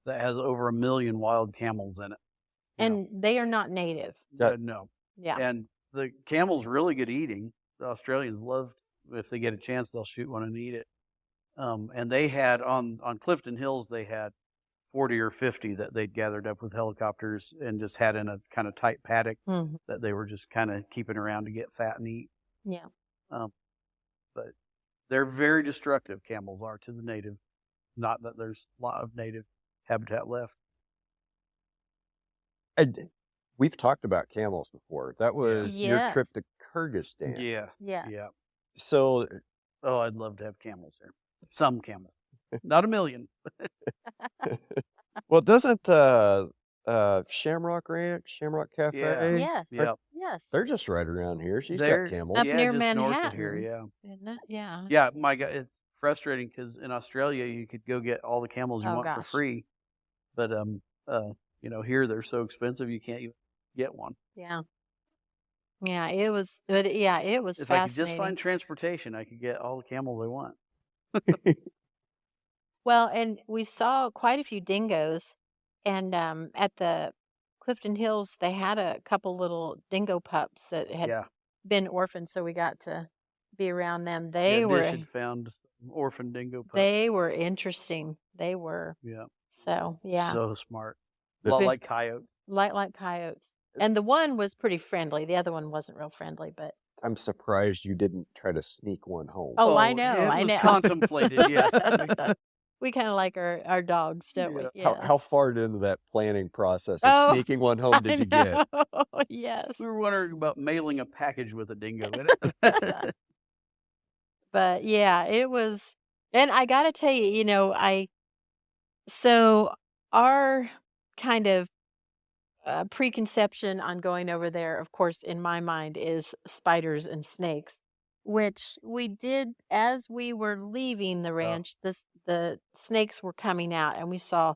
that has over 1 million wild camels in it. You know, And they are not native. no. Yeah. And the camel's really good eating. The Australians love, if they get a chance, they'll shoot one and eat it. And they had on Clifton Hills, they had 40 or 50 that they'd gathered up with helicopters and just had in a kind of tight paddock Mhm. that they were just kind of keeping around to get fat and eat. Yeah. But they're very destructive, camels are, to the native. Not that there's a lot of native habitat left. We've talked about camels before. That was your Yes. trip to Kyrgyzstan. Yeah. Yeah. Yeah. So Oh, I'd love to have camels there. Some camels. Not 1 million. well, doesn't Shamrock Ranch, Shamrock Cafe? Yeah. Yes. Yeah. Yes. They're just right around here. She's They're- got camels. Up yeah, near just north of here, Manhattan. yeah. Isn't it? Yeah. Yeah, my God, it's frustrating because in Australia you could go get all the camels you Oh, want for gosh. free, but here they're so expensive you can't even get one. Yeah. Yeah. It was. But yeah, it was If I could just fascinating. find transportation, I could get all the camels I want. Well, and we saw quite a few dingoes, and at the Clifton Hills, they had a couple little dingo pups that had Yeah, been orphaned, so we got to be around them. yeah. They Dish had found some orphan dingo pups. were interesting. They were. Yeah, So yeah, so smart. A The lot big- like coyotes. like coyotes. And the one was pretty friendly. The other one wasn't real friendly, but I'm surprised you didn't try to sneak one home. oh, I know, it I was know. contemplated. Yes. We kind of like our dogs, don't we? Yeah. How Yes. far into that planning process of Oh, sneaking one home did you I get? know. Yes. We were wondering about mailing a package with a dingo in it. But yeah, it was, and I got to tell you, so our kind of preconception on going over there, of course, in my mind, is spiders and snakes. which we did as we were leaving the ranch. The snakes were coming out, and we saw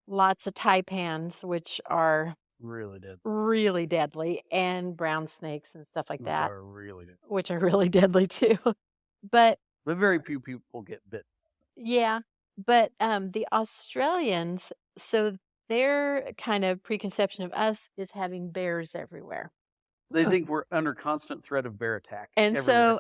lots of taipans, which are really deadly, and brown snakes and stuff like that, which are really deadly too. But very few people get bit. yeah, but the Australians, so their kind of preconception of us is having bears everywhere. They think we're under constant threat of bear attack. And everywhere.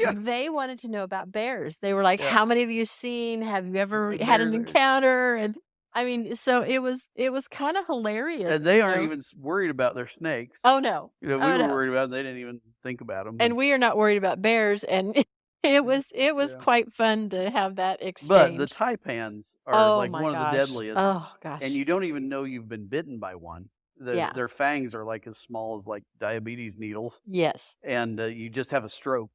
so they wanted to know about bears. They were like, how many have you seen? Have you ever had an encounter? And I mean, so it was kind of hilarious. And they aren't even worried about their snakes. Oh no. We were worried about them. They didn't even think about them. And we are not worried about bears. And it was quite fun to have that exchange. But the taipans are one of the deadliest. Oh gosh. And you don't even know you've been bitten by one. Their fangs are like as small as like diabetes needles. Yes. And you just have a stroke.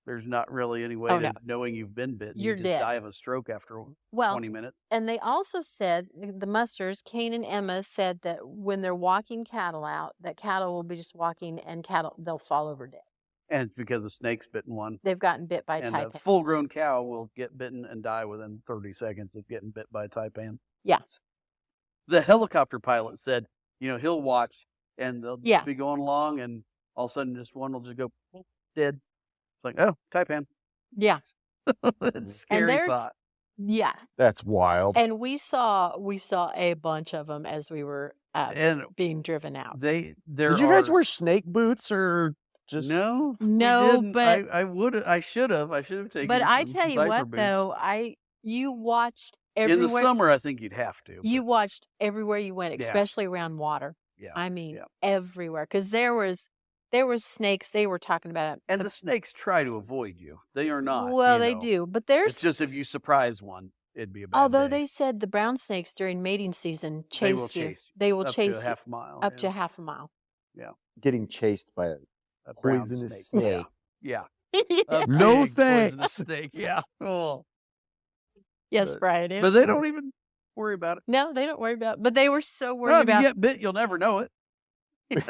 There's not really any way of knowing you've been bitten. You're just dead. Die of a stroke after 20 minutes. And they also said, the Musters, Kane and Emma, said that when they're walking cattle out, that cattle will be just walking and they'll fall over dead. And it's because a snake's bitten one. They've gotten bit by a taipan. And a full-grown cow will get bitten and die within 30 seconds of getting bit by a taipan. Yeah. The helicopter pilot said, he'll watch and they'll just be going along and all of a sudden just one will just go dead. It's like, oh, taipan. Yeah. It's scary thought. Yeah. That's wild. And we saw a bunch of them as we were being driven out. Did you guys wear snake boots or just No, but I should have taken. But I tell you what, boots. though, you watched everywhere. In the summer, I think you'd have to. You watched everywhere you went, especially around water. Yeah. I mean, everywhere, because there was snakes. They were talking about it, and the snakes try to avoid you. They are not. Well, they do, but it's just if you surprise one, it'd be a bad Although day. they said the brown snakes during mating season chase you. They will chase to half a mile. Up to half a mile. Yeah. Getting chased by a poisonous snake. Yeah. No thanks. Snake. Yeah. Oh. Yes, Brian. But they don't even worry about it. No, they don't worry about it. But they were so worried about if you get bit, you'll never know it.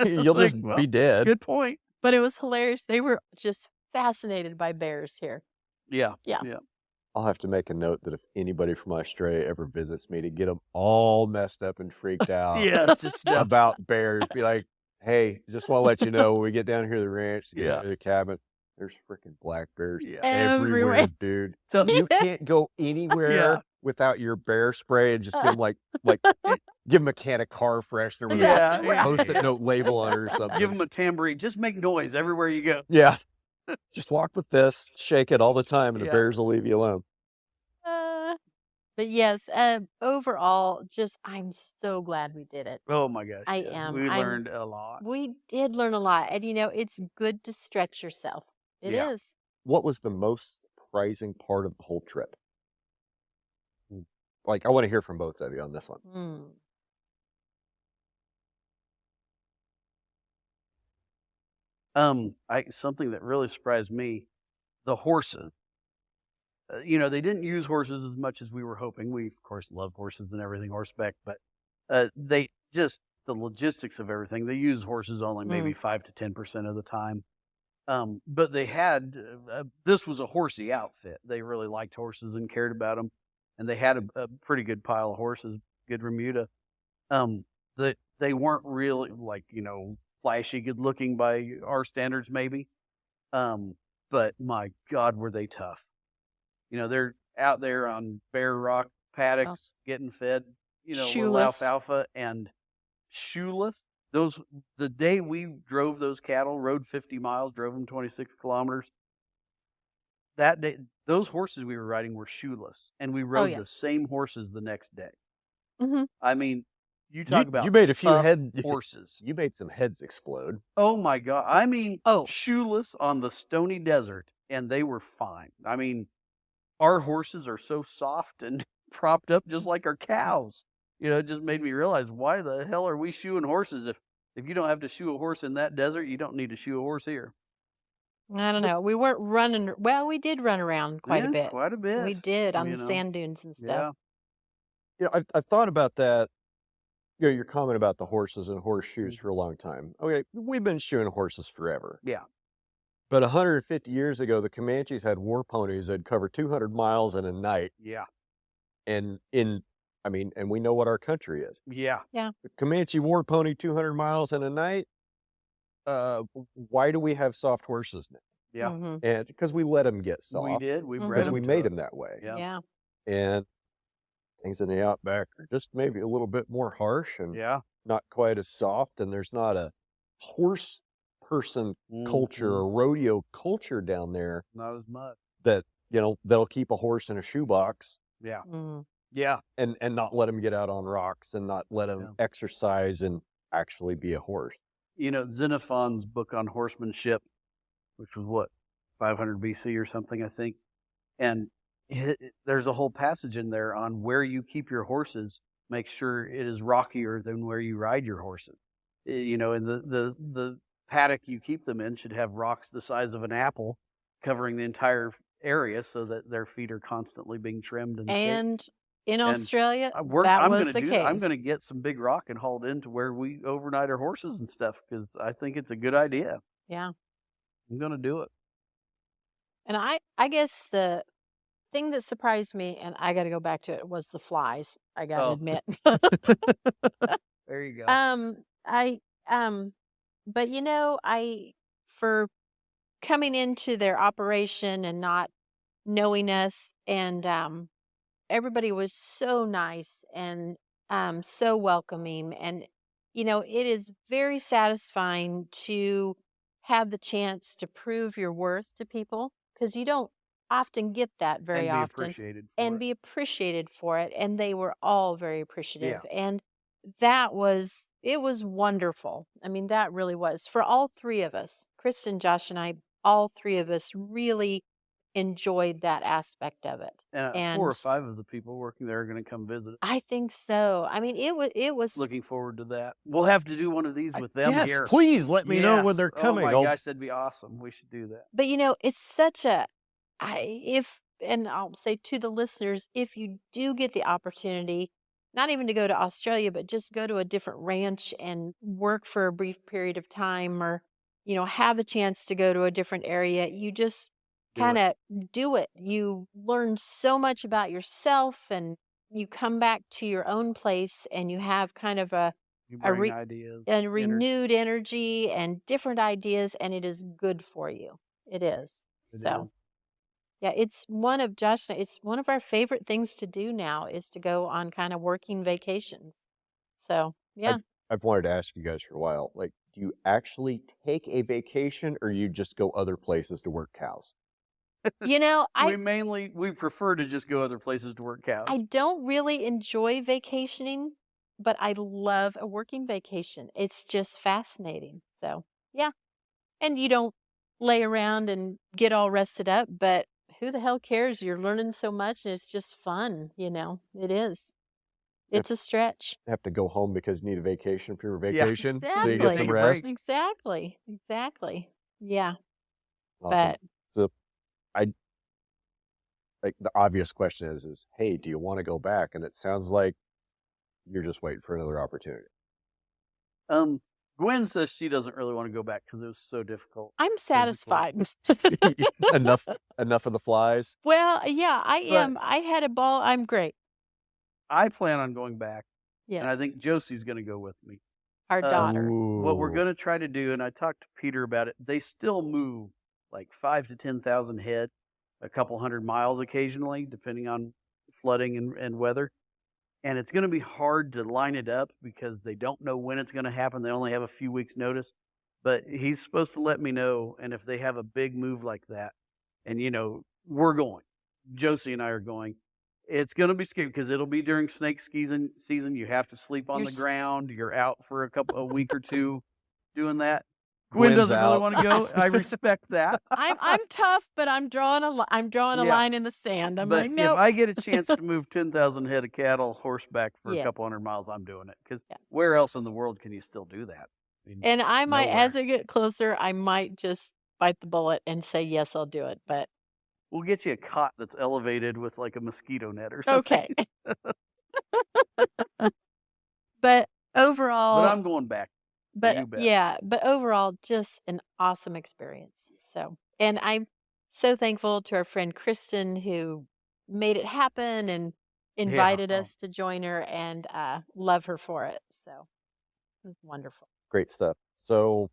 You'll just be dead. Good point. But it was hilarious. They were just fascinated by bears here. Yeah. I'll have to make a note that if anybody from Australia ever visits me, to get them all messed up and freaked out about bears. Be like, hey, just want to let you know, when we get down here to the ranch, to get to the cabin, there's freaking black bears everywhere, dude. So you can't go anywhere without your bear spray and just give them give them a can of car freshener with a Post-it note label on it or something. Give them a tambourine. Just make noise everywhere you go. Yeah. Just walk with this, shake it all the time, and the bears will leave you alone. But yes, overall, I'm so glad we did it. Oh my gosh. I am. We learned a lot. We did learn a lot. And it's good to stretch yourself. It is. What was the most surprising part of the whole trip? I want to hear from both of you on this one. Something that really surprised me, the horses. They didn't use horses as much as we were hoping. We, of course, love horses and everything horseback, but they just, the logistics of everything, they use horses only maybe 5 to 10% of the time. But they had, this was a horsey outfit. They really liked horses and cared about them. And they had a pretty good pile of horses, good remuda. They weren't really flashy, good looking by our standards, maybe. But my God, were they tough. They're out there on bare rock paddocks, getting fed, little alfalfa and shoeless. The day we drove those cattle, rode 50 miles, drove them 26 kilometers. That day, those horses we were riding were shoeless, and we rode the same horses the next day. Mm-hmm. I mean, you talk about you made a few horses. You made some heads explode. Oh my God! I mean, shoeless on the stony desert, and they were fine. I mean, our horses are so soft and propped up just like our cows. It just made me realize, why the hell are we shoeing horses? If you don't have to shoe a horse in that desert, you don't need to shoe a horse here. I don't know. We weren't running. Well, we did run around quite a bit. Quite a bit. We did on the sand dunes and stuff. Yeah. I've thought about that. Your comment about the horses and horseshoes for a long time. Okay, we've been shoeing horses forever. Yeah. But 150 years ago, the Comanches had war ponies that cover 200 miles in a night. Yeah. And and we know what our country is. Yeah. The Comanche war pony 200 miles in a night. Why do we have soft horses now? Yeah. Mm-hmm. And because we let them get soft. We did. We Mhm. bred Because them we to made it. them that way. Yeah. Yeah. And things in the Outback are just maybe a little bit more harsh and Yeah. not quite as soft. And there's not a horse person culture Mhm. or rodeo culture down there Not as much. that, that'll keep a horse in a shoebox Yeah. Mm-hmm. Yeah. and not let him get out on rocks and not let him Yeah. exercise and actually be a horse. Xenophon's book on horsemanship, which was what, 500 BC or something, I think. And there's a whole passage in there on where you keep your horses. Make sure it is rockier than where you ride your horses. And the paddock you keep them in should have rocks the size of an apple covering the entire area so that their feet are constantly being trimmed and shaped. And in And Australia, I'm that was gonna the do case. that. I'm going to get some big rock and haul it into where we overnight our horses and stuff because I think it's a good idea. Yeah. I'm going to do it. And I guess the thing that surprised me, and I got to go back to it, was the flies. I got to Oh. admit. There you go. But for coming into their operation and not knowing us, and everybody was so nice and so welcoming, and it is very satisfying to have the chance to prove your worth to people because you don't often get that very and be often. appreciated for And it. be appreciated for it. And they were all very appreciative. Yeah. And it was wonderful. I mean, that really was. For all three of us, Kristen, Josh, and I, all three of us really enjoyed that aspect of it. And 4 or 5 of the people working there are going to come visit. I think so. I mean, it was Looking forward to that. We'll have to do one of these with them Yes, here. please let me know when Yes. they're coming. Oh my I'll- gosh, that'd be awesome. We should do that. But it's such and I'll say to the listeners, if you do get the opportunity, not even to go to Australia, but just go to a different ranch and work for a brief period of time, or have the chance to go to a different area, you just kind of do it. You learn so much about yourself, and you come back to your own place, and you have kind of You A bring ideas. a renewed energy and different ideas, and it is good for you. It is. It So, is. yeah, it's one of Josh. It's one of our favorite things to do now is to go on kind of working vacations. So, yeah. I've wanted to ask you guys for a while. Like, do you actually take a vacation or you just go other places to work cows? We prefer to just go other places to work cows. I don't really enjoy vacationing, but I love a working vacation. It's just fascinating. So, yeah. And you don't lay around and get all rested up, but who the hell cares? You're learning so much and it's just fun, It is. It's a stretch. Have to go home because you need a vacation for your Yeah. vacation, so you Exactly. get Take some a break. rest. Exactly. Yeah. Awesome. But So like the obvious question is, hey, do you want to go back? And it sounds like you're just waiting for another opportunity. Gwen says she doesn't really want to go back because it was so difficult. I'm satisfied. enough of the flies. Well, yeah, I But- am. I had a ball. I'm great. I plan on going back, Yes. and I think Josie's going to go with me. Our daughter. What we're Ooh. going to try to do, and I talked to Peter about it, they still move like 5,000 to 10,000 head, a couple hundred miles occasionally, depending on flooding and weather. And it's going to be hard to line it up because they don't know when it's going to happen. They only have a few weeks' notice. But he's supposed to let me know. And if they have a big move like that, and, we're going, Josie and I are going, it's going to be scary because it'll be during snake season. You have to sleep on You're the s- ground. You're out for a week or two doing that. Gwen Gwen's doesn't really out. want to go. I respect that. I'm tough, but I'm drawing a Yeah. line in the sand. I'm But like, no. if I get a chance to move 10,000 head of cattle horseback for Yeah. a couple hundred miles, I'm doing it. Because Yeah. where else in the world can you still do that? I mean, And I might, nowhere. as I get closer, I might just bite the bullet and say, yes, I'll do it. But we'll get you a cot that's elevated with like a mosquito net or something. okay. But overall, But I'm going back. you bet. but overall, just an awesome experience. So, and I'm so thankful to our friend Kristen who made it happen and Yeah. invited Oh, us to join her, and love her for it. So it was wonderful. Great stuff. So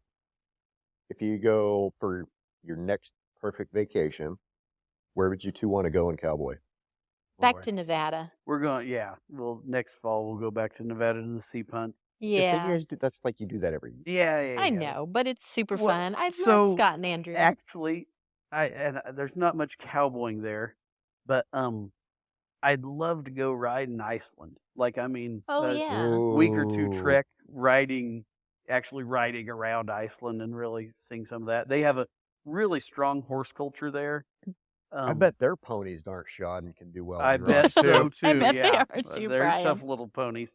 if you go for your next perfect vacation, where would you two want to go in Cowboy? Back boy. to Nevada. We're going, yeah. Well, next fall we'll go back to Nevada to the sea punt. Yeah, so you Yeah, guys do, that's like you do that every year. Yeah. I know, but it's super What- fun. I love so, Scott and Andrew. Actually, there's not much cowboying there, but I'd love to go ride in Iceland. Like, I mean, Oh a yeah. week or two Ooh. trek actually riding around Iceland and really seeing some of that. They have a really strong horse culture there. I bet their ponies aren't shod and can do well. I on bet rides, so too. too. I bet they yeah. are too, They're Brian. tough little ponies.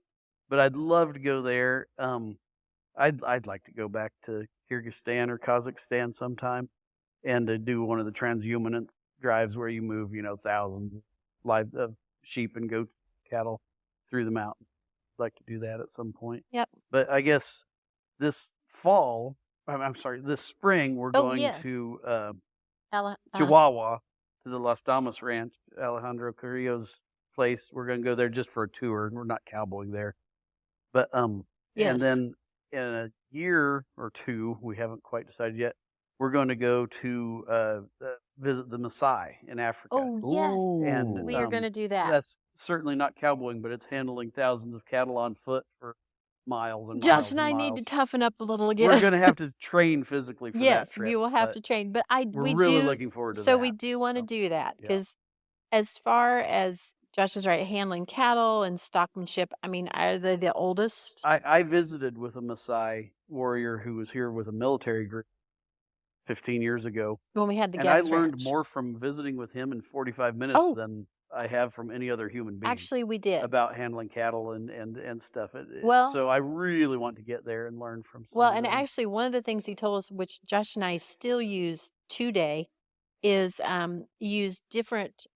But I'd love to go there. I'd like to go back to Kyrgyzstan or Kazakhstan sometime and to do one of the transhumance drives where you move, thousands of live sheep and goat cattle through the mountains. I'd like to do that at some point. Yep. But I guess this fall, I'm sorry, this spring, we're Oh, going yes. to Ella, Chihuahua to the Las Damas Ranch, Alejandro Carrillo's place. We're going to go there just for a tour, and we're not cowboying there. But Yes. and then in a year or two, we haven't quite decided yet. We're going to go to visit the Maasai in Africa. Oh yes. And We are going to do that. that's certainly not cowboying, but it's handling thousands of cattle on foot for miles and miles. Josh and and I need to miles. toughen up a little again. We're going to have to train physically for that Yes, trip. we will have but to train, but We're we really do. looking forward to So that. we do want to So, do that yeah. because, as far as Josh is right, handling cattle and stockmanship. I mean, are they the oldest? I visited with a Maasai warrior who was here with a military group 15 years ago. When we had the And I guest learned ranch. more from visiting with him in 45 minutes Oh. than I have from any other human being Actually, we did. about handling cattle and stuff. Well- so I really want to get there and learn from some Well, of and them. actually, one of the things he told us, which Josh and I still use today, is use different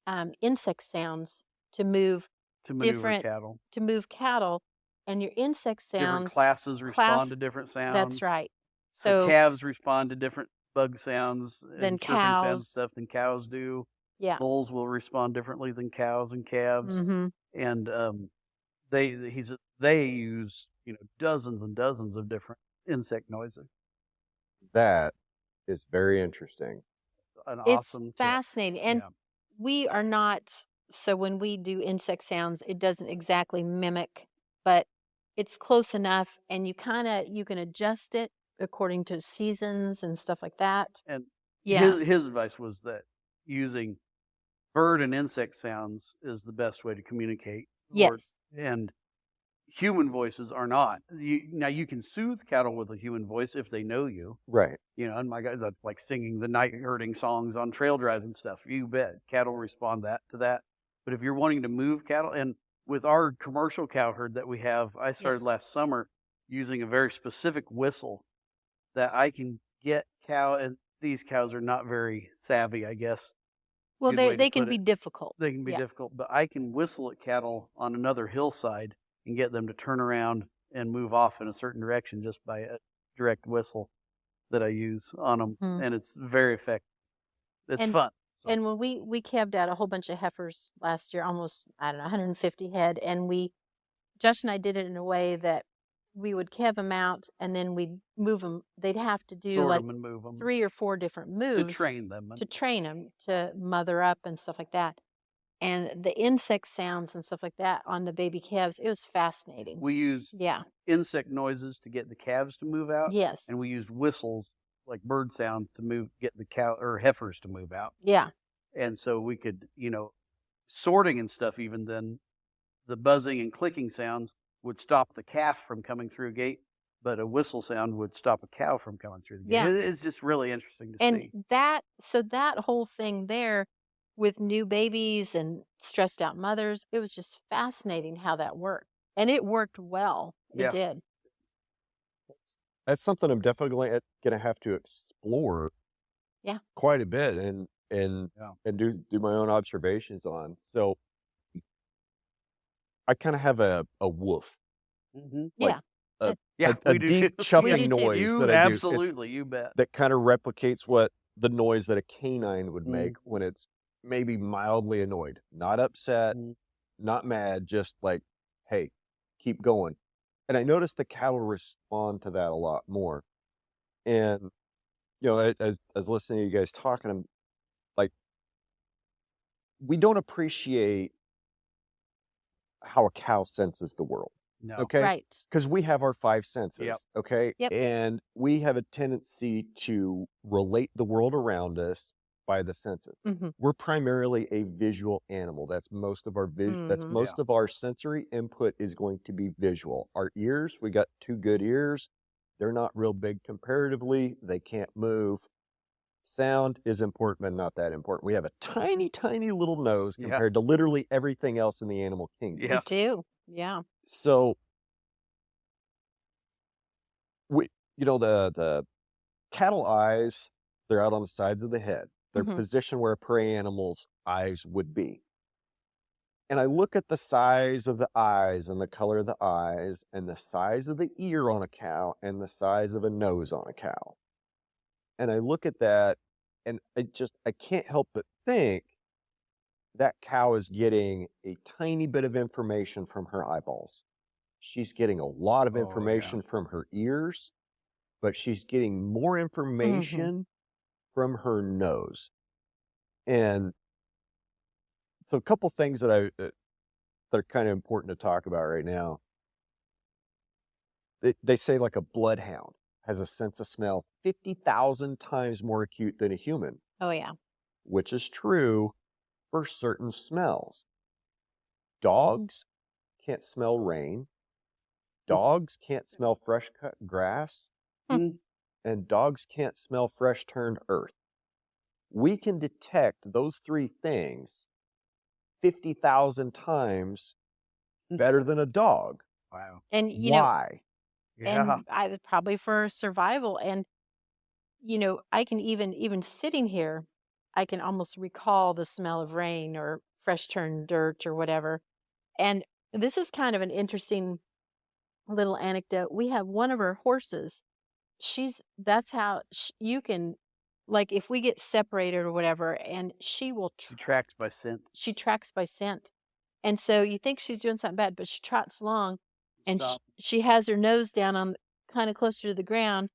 insect sounds to move to maneuver different- cattle. and your insect sounds. Different classes respond to different sounds. That's right. So So calves respond to different bug sounds Than and chirping sounds and cows. stuff than cows do. yeah. Bulls will respond differently than cows and calves. Mm-hmm. And they use dozens and dozens of different insect noises. That is very interesting. An It's awesome tip. fascinating, and Yeah. we are not. So when we do insect sounds, it doesn't exactly mimic, but it's close enough, and you can adjust it according to seasons and stuff like that. And Yeah. his advice was that using bird and insect sounds is the best way to communicate. Yes. And human voices are not. Now you can soothe cattle with a human voice if they know you. Right. And my God, that's like singing the night herding songs on trail drives and stuff. You bet. Cattle respond to that. But if you're wanting to move cattle, and with our commercial cow herd that we have, I started Yes. last summer using a very specific whistle that I can get and these cows are not very savvy, I guess. Well, Good way to they can put be it. difficult. They can be Yeah. difficult, but I can whistle at cattle on another hillside and get them to turn around and move off in a certain direction just by a direct whistle that I use on them. Mhm. And it's very effective. It's And- fun. So, And when we calved out a whole bunch of heifers last year, almost, I don't know, 150 head, and Josh and I did it in a way that we would calve them out and then we'd move them. They'd have to do sort like them and move them 3 or 4 different moves to train them. to train them to mother up and stuff like that. And the insect sounds and stuff like that on the baby calves, it was fascinating. We use Yeah. insect noises to get the calves to move out, Yes. and we used whistles like bird sounds to get the cow or heifers to move out. Yeah. And so we could, sorting and stuff, even then, the buzzing and clicking sounds would stop the calf from coming through a gate, but a whistle sound would stop a cow from coming through the gate. Yeah. It's just really interesting to see. And that whole thing there with new babies and stressed out mothers, it was just fascinating how that worked. And it worked well. It Yeah. did. That's something I'm definitely going to have to explore. Yeah. Quite a bit and Yeah. do my own observations on. So I kind of have a woof, Mm-hmm. Yeah. Yeah, a we do deep too. chuffing We do too. noise You that I do. It's- absolutely, you bet. that kind of replicates what the noise that a canine would make when it's maybe mildly annoyed, not upset, not mad, just like, hey, keep going. And I noticed the cattle respond to that a lot more. And, as listening to you guys talking, I'm like, we don't appreciate how a cow senses the world. No. Okay. Right. Because we have our five senses. Yep. Okay. Yep. And we have a tendency to relate the world around us by the senses. Mm-hmm. We're primarily a visual animal. That's most of our that's Mhm. most of our sensory input is going to be visual. Our ears, we got 2 good ears. They're not real big comparatively. They can't move. Sound is important, but not that important. We have a tiny, tiny little nose Yeah. compared to literally everything else in the animal kingdom. Yeah. We do. Yeah. So the cattle eyes, they're out on the sides of the head. They're Mhm. positioned where a prey animal's eyes would be. And I look at the size of the eyes and the color of the eyes and the size of the ear on a cow and the size of a nose on a cow. And I look at that and I can't help but think that cow is getting a tiny bit of information from her eyeballs. She's getting a lot of Oh, yeah. information from her ears, but she's getting more information from her nose. And so a couple things that are kind of important to talk about right now. They say like a bloodhound has a sense of smell 50,000 times more acute than a human, Oh, yeah. which is true for certain smells. Dogs can't smell rain. Dogs can't smell fresh cut grass. And dogs can't smell fresh turned earth. We can detect those 3 things 50,000 times better than a dog. Wow. And, Why? Yeah. and probably for survival. And, I can even sitting here, I can almost recall the smell of rain or fresh turned dirt or whatever. And this is kind of an interesting little anecdote. We have one of our horses. That's how you can, like, if we get separated or whatever, and she will, She tracks by scent. she tracks by scent. And so you think she's doing something bad, but she trots along and Stop. she has her nose down on kind of closer to the ground.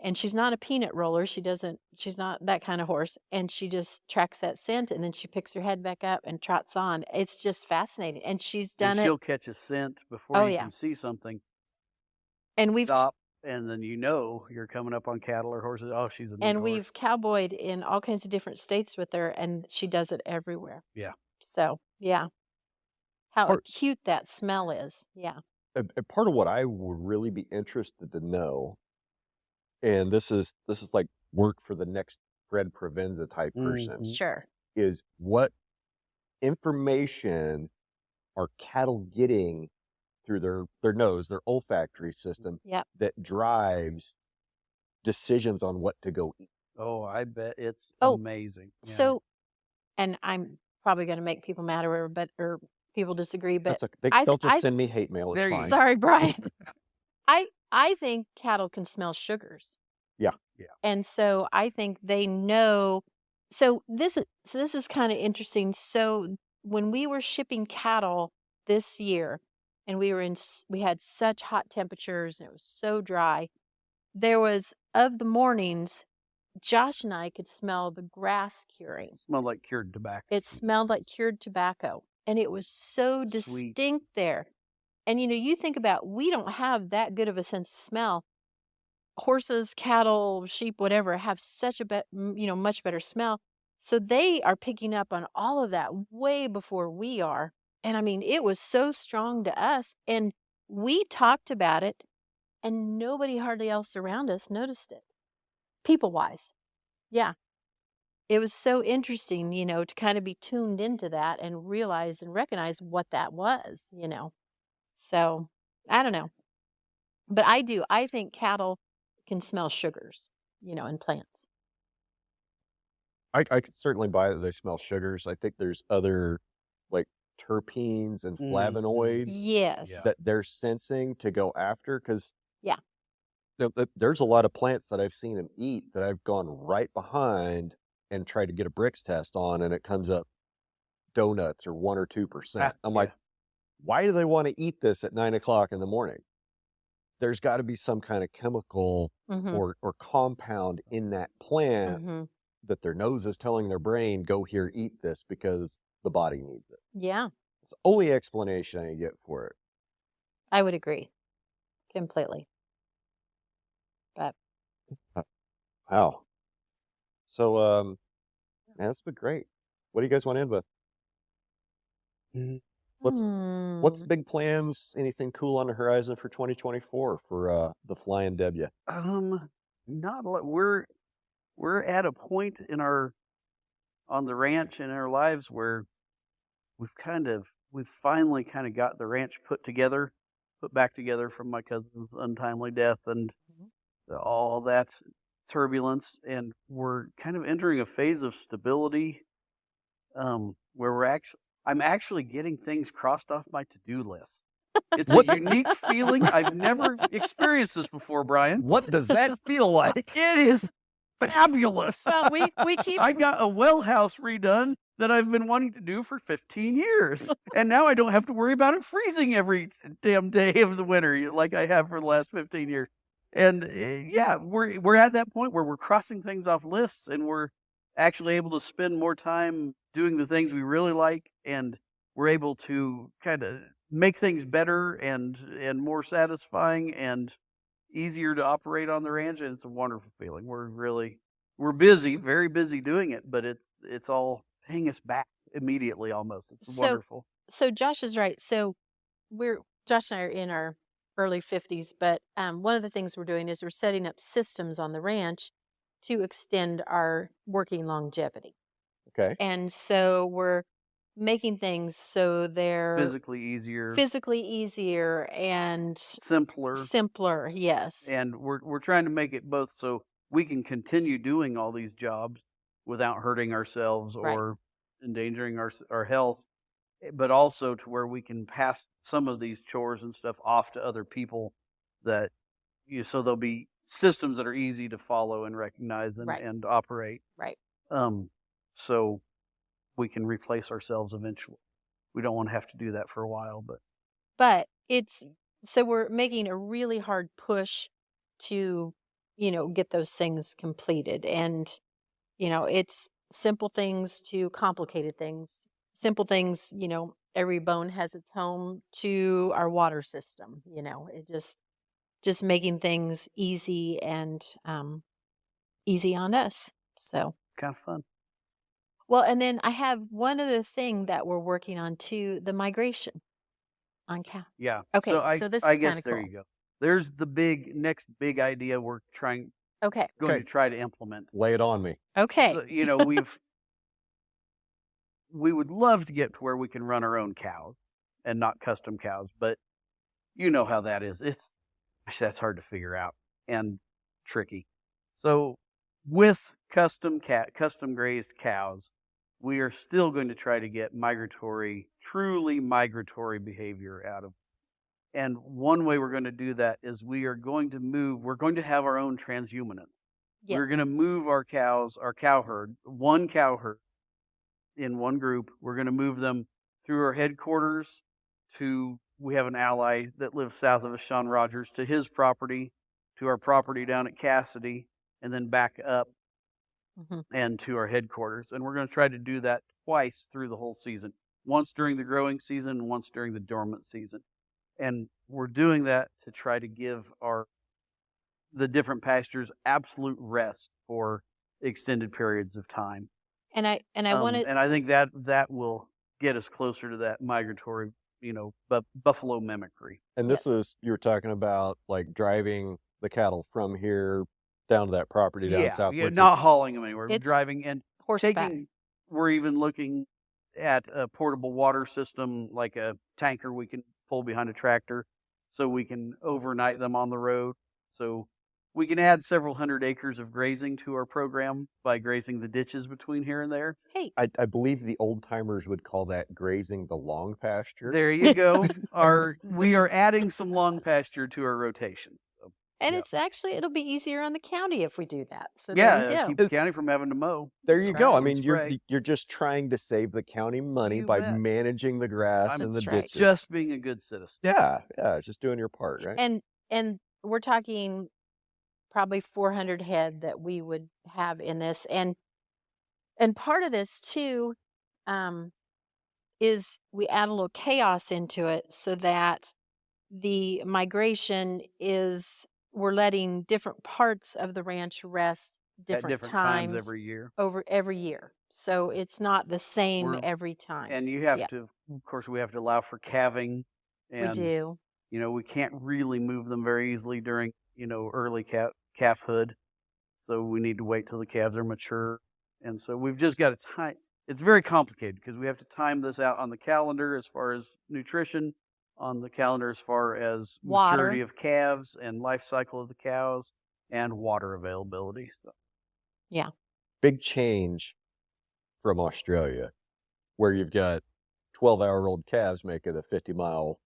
And she's not a peanut roller. She's not that kind of horse. And she just tracks that scent and then she picks her head back up and trots on. It's just fascinating. And she's And done it. she'll catch a scent before Oh, you yeah. can see something. And we've Stop, and then you're coming up on cattle or horses. Oh, she's a meat and horse. we've cowboyed in all kinds of different states with her, and she does it everywhere. Yeah. So, yeah. How Part- acute that smell is. Yeah. A part of what I would really be interested to know, and this is like work for the next Fred Provenza type person, Sure. is what information are cattle getting through their nose, their olfactory system, Yep. that drives decisions on what to go eat. Oh, I bet it's Oh, amazing. Yeah. So, and I'm probably going to make people mad or people disagree, but They'll just send me hate mail. It's There you fine. sorry, Brian. I think cattle can smell sugars. Yeah. Yeah. And so I think they know. So this is kind of interesting. So when we were shipping cattle this year, and we had such hot temperatures and it was so dry, there was, of the mornings, Josh and I could smell the grass curing. It smelled like cured tobacco. It smelled like cured tobacco, and it was so Sweet. distinct there. And you think about, we don't have that good of a sense of smell. Horses, cattle, sheep, whatever, have such a much better smell. So they are picking up on all of that way before we are. And I mean, it was so strong to us, and we talked about it, and nobody hardly else around us noticed it, people-wise. Yeah. It was so interesting, to kind of be tuned into that and realize and recognize what that was, So, I don't know. But I think cattle can smell sugars, in plants. I could certainly buy that they smell sugars. I think there's other like terpenes and flavonoids Yes. that they're sensing to go after, because Yeah. there's a lot of plants that I've seen him eat that I've gone right behind and tried to get a bricks test on, and it comes up donuts or 1 or 2%. I'm like, why do they want to eat this at 9 o'clock in the morning? There's got to be some kind of chemical or compound in that plant that their nose is telling their brain, go here, eat this, because the body needs it. Yeah, It's the only explanation I get for it. I would agree completely. But Wow. So, man, that's been great. What do you guys want to end with? What's big plans? Anything cool on the horizon for 2024 for the Flying W? Not a lot. We're at a point in on the ranch in our lives where we've finally kind of got the ranch put back together from my cousin's untimely death and all that turbulence, and we're kind of entering a phase of stability, where I'm actually getting things crossed off my to-do list. It's a unique feeling. I've never experienced this before, Brian. What does that feel like? It is fabulous. well, we keep I got a well house redone that I've been wanting to do for 15 years. And now I don't have to worry about it freezing every damn day of the winter like I have for the last 15 years. And yeah, we're at that point where we're crossing things off lists, and we're actually able to spend more time doing the things we really like, and we're able to kind of make things better and more satisfying and easier to operate on the ranch, and it's a wonderful feeling. We're busy, very busy doing it, but it's all paying us back immediately almost. It's wonderful. So Josh is right. So Josh and I are in our early 50s, but one of the things we're doing is we're setting up systems on the ranch to extend our working longevity. Okay. And so we're making things so they're physically easier and simpler. Yes. And we're trying to make it both so we can continue doing all these jobs without hurting ourselves or endangering our health, but also to where we can pass some of these chores and stuff off to other people that so there'll be systems that are easy to follow and recognize and operate. Right. So we can replace ourselves eventually. We don't want to have to do that for a while, but so we're making a really hard push to, get those things completed. And, it's simple things to complicated things. Simple things, every bone has its home, to our water system, it just making things easy and easy on us. So kind of fun. Well, and then I have one other thing that we're working on too, the migration on cow. Yeah. Okay. So this is kind of cool. There you go. There's the next big idea we're going to try to implement. Lay it on me. Okay. So, we would love to get to where we can run our own cows and not custom cows, but you know how that is. That's hard to figure out and tricky. So with custom grazed cows, we are still going to try to get truly migratory behavior out of. And one way we're going to do that is we're going to have our own transhumanists. Yes. We're going to move our cow herd, one cow herd in one group. We're going to move them through our headquarters we have an ally that lives south of us, Sean Rogers, to his property, to our property down at Cassidy, and then back up and to our headquarters. And we're going to try to do that twice through the whole season, once during the growing season and once during the dormant season. And we're doing that to try to give the different pastures absolute rest for extended periods of time. And I wanted, and I think that will get us closer to that migratory, buffalo mimicry. And this is, you were talking about like driving the cattle from here down to that property down south. Yeah, not hauling them anywhere. We're driving and horseback. We're even looking at a portable water system, like a tanker we can pull behind a tractor, so we can overnight them on the road. So we can add several hundred acres of grazing to our program by grazing the ditches between here and there. Hey, I believe the old timers would call that grazing the long pasture. There you go. We are adding some long pasture to our rotation. So And Yep. it's actually, it'll be easier on the county if we do that. So there you Yeah, go. keep the county from having to mow. There you go. I And mean, spray. you're just trying to save the county money You by bet. managing the grass I'm and the That's right. ditches. Just being a good citizen. Yeah, just doing your part, right? And we're talking probably 400 head that we would have in this. And part of this too is we add a little chaos into it so that the migration is, we're letting different parts of the ranch rest At different different times every year. over every year. So it's not the same We're- every time. And you have Yep. to, of course, we have to allow for calving. We And, do. we can't really move them very easily during, early calfhood. So we need to wait till the calves are mature. And so we've just got to time. It's very complicated because we have to time this out on the calendar as far as nutrition, on the calendar as far as Water. maturity of calves and life cycle of the cows, and water availability. So. Big change from Australia, where you've got 12-hour-old calves making a 50-mile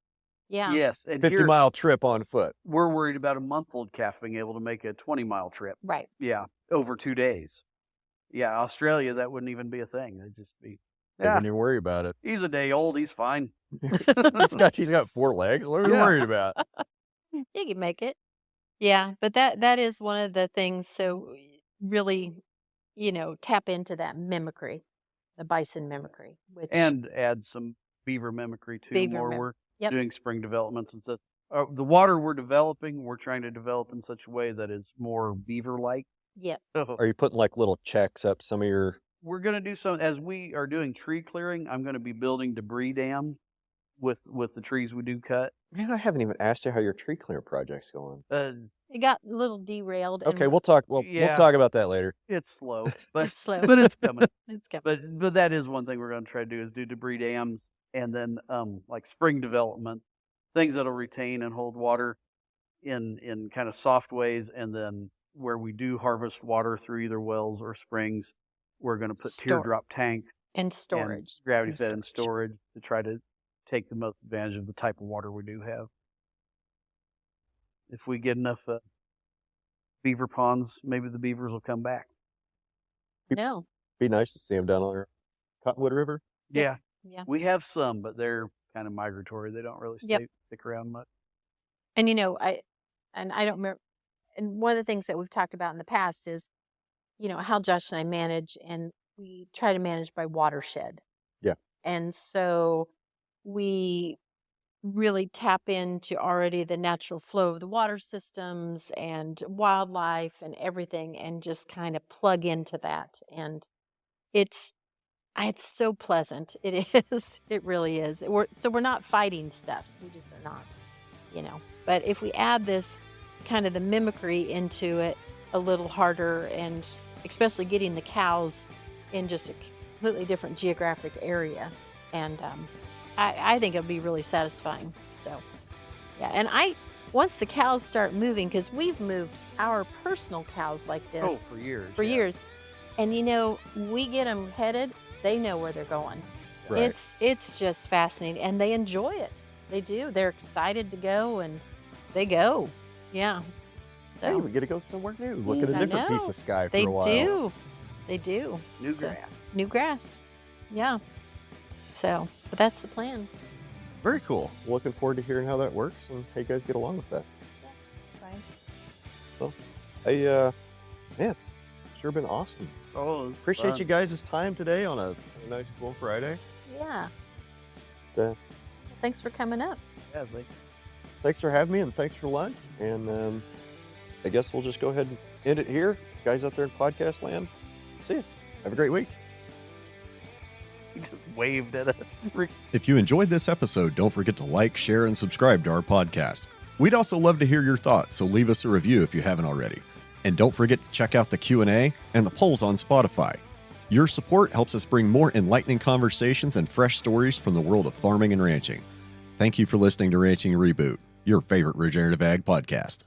Yeah. Yes, and here 50-mile trip on foot. we're worried about a month-old calf being able to make a 20-mile trip. Right. Yeah, over 2 days. Yeah, Australia, that wouldn't even be a thing. It'd just be, I yeah, wouldn't even worry about it. he's a day old. He's fine. He's got 4 legs. What are we Yeah. worried about? You can make it. Yeah, but that is one of the things. So really, tap into that mimicry, the bison mimicry, which And add some beaver mimicry too. Beaver We're Yep. doing spring developments and stuff. The water we're developing, we're trying to develop in such a way that is more beaver-like. yes, So Are you putting like little checks up some of your? we're going to do some, as we are doing tree clearing, I'm going to be building debris dams with the trees we do cut. Man, I haven't even asked you how your tree clear project's going. it got a little derailed. Okay, and we'll talk. We'll Yeah. talk about that later. It's slow, but It's slow. but it's coming. It's coming. But that is one thing we're going to try to do is do debris dams, and then like spring development, things that'll retain and hold water in kind of soft ways, and then where we do harvest water through either wells or springs, we're going to put teardrop tanks And and storage. gravity Some fed and storage to try to take the most advantage of the type of water we do have. If we get enough beaver ponds, maybe the beavers will come back. No. Be nice to see them down on our Cottonwood River. Yeah. Yeah. We have some, but they're kind of migratory. They don't really Yep. stick around much. And I don't remember. And one of the things that we've talked about in the past is, how Josh and I manage, and we try to manage by watershed. Yeah. And so we really tap into already the natural flow of the water systems and wildlife and everything, and just kind of plug into that. And it's so pleasant. It is. It really is. We're not fighting stuff. We just are not, But if we add this kind of the mimicry into it a little harder, and especially getting the cows in just a completely different geographic area, and I think it'll be really satisfying. So, yeah. And once the cows start moving, because we've moved our personal cows like this Oh, for years. for yeah. years, and we get them headed, they know where they're going. Right. It's just fascinating, and they enjoy it. They do. They're excited to go, and they go. Yeah. Hey, So we get to go somewhere new. Look at a I different piece know. of sky for they a while. do. They do. New So- grass. New grass. Yeah. So, but that's the plan. Very cool. Looking forward to hearing how that works and how you guys get along with that. Right. Hey, man, sure been awesome. Oh, it's Appreciate fun. you guys' time today on a nice, cool Friday. Yeah. Yeah. Thanks for coming up. Yeah, Thanks for having me, and thanks for lunch. And I guess we'll just go ahead and end it here. Guys out there in podcast land, see you. Have a great week. he just waved at a. If you enjoyed this episode, don't forget to like, share, and subscribe to our podcast. We'd also love to hear your thoughts, so leave us a review if you haven't already. And don't forget to check out the Q&A and the polls on Spotify. Your support helps us bring more enlightening conversations and fresh stories from the world of farming and ranching. Thank you for listening to Ranching Reboot, your favorite regenerative ag podcast.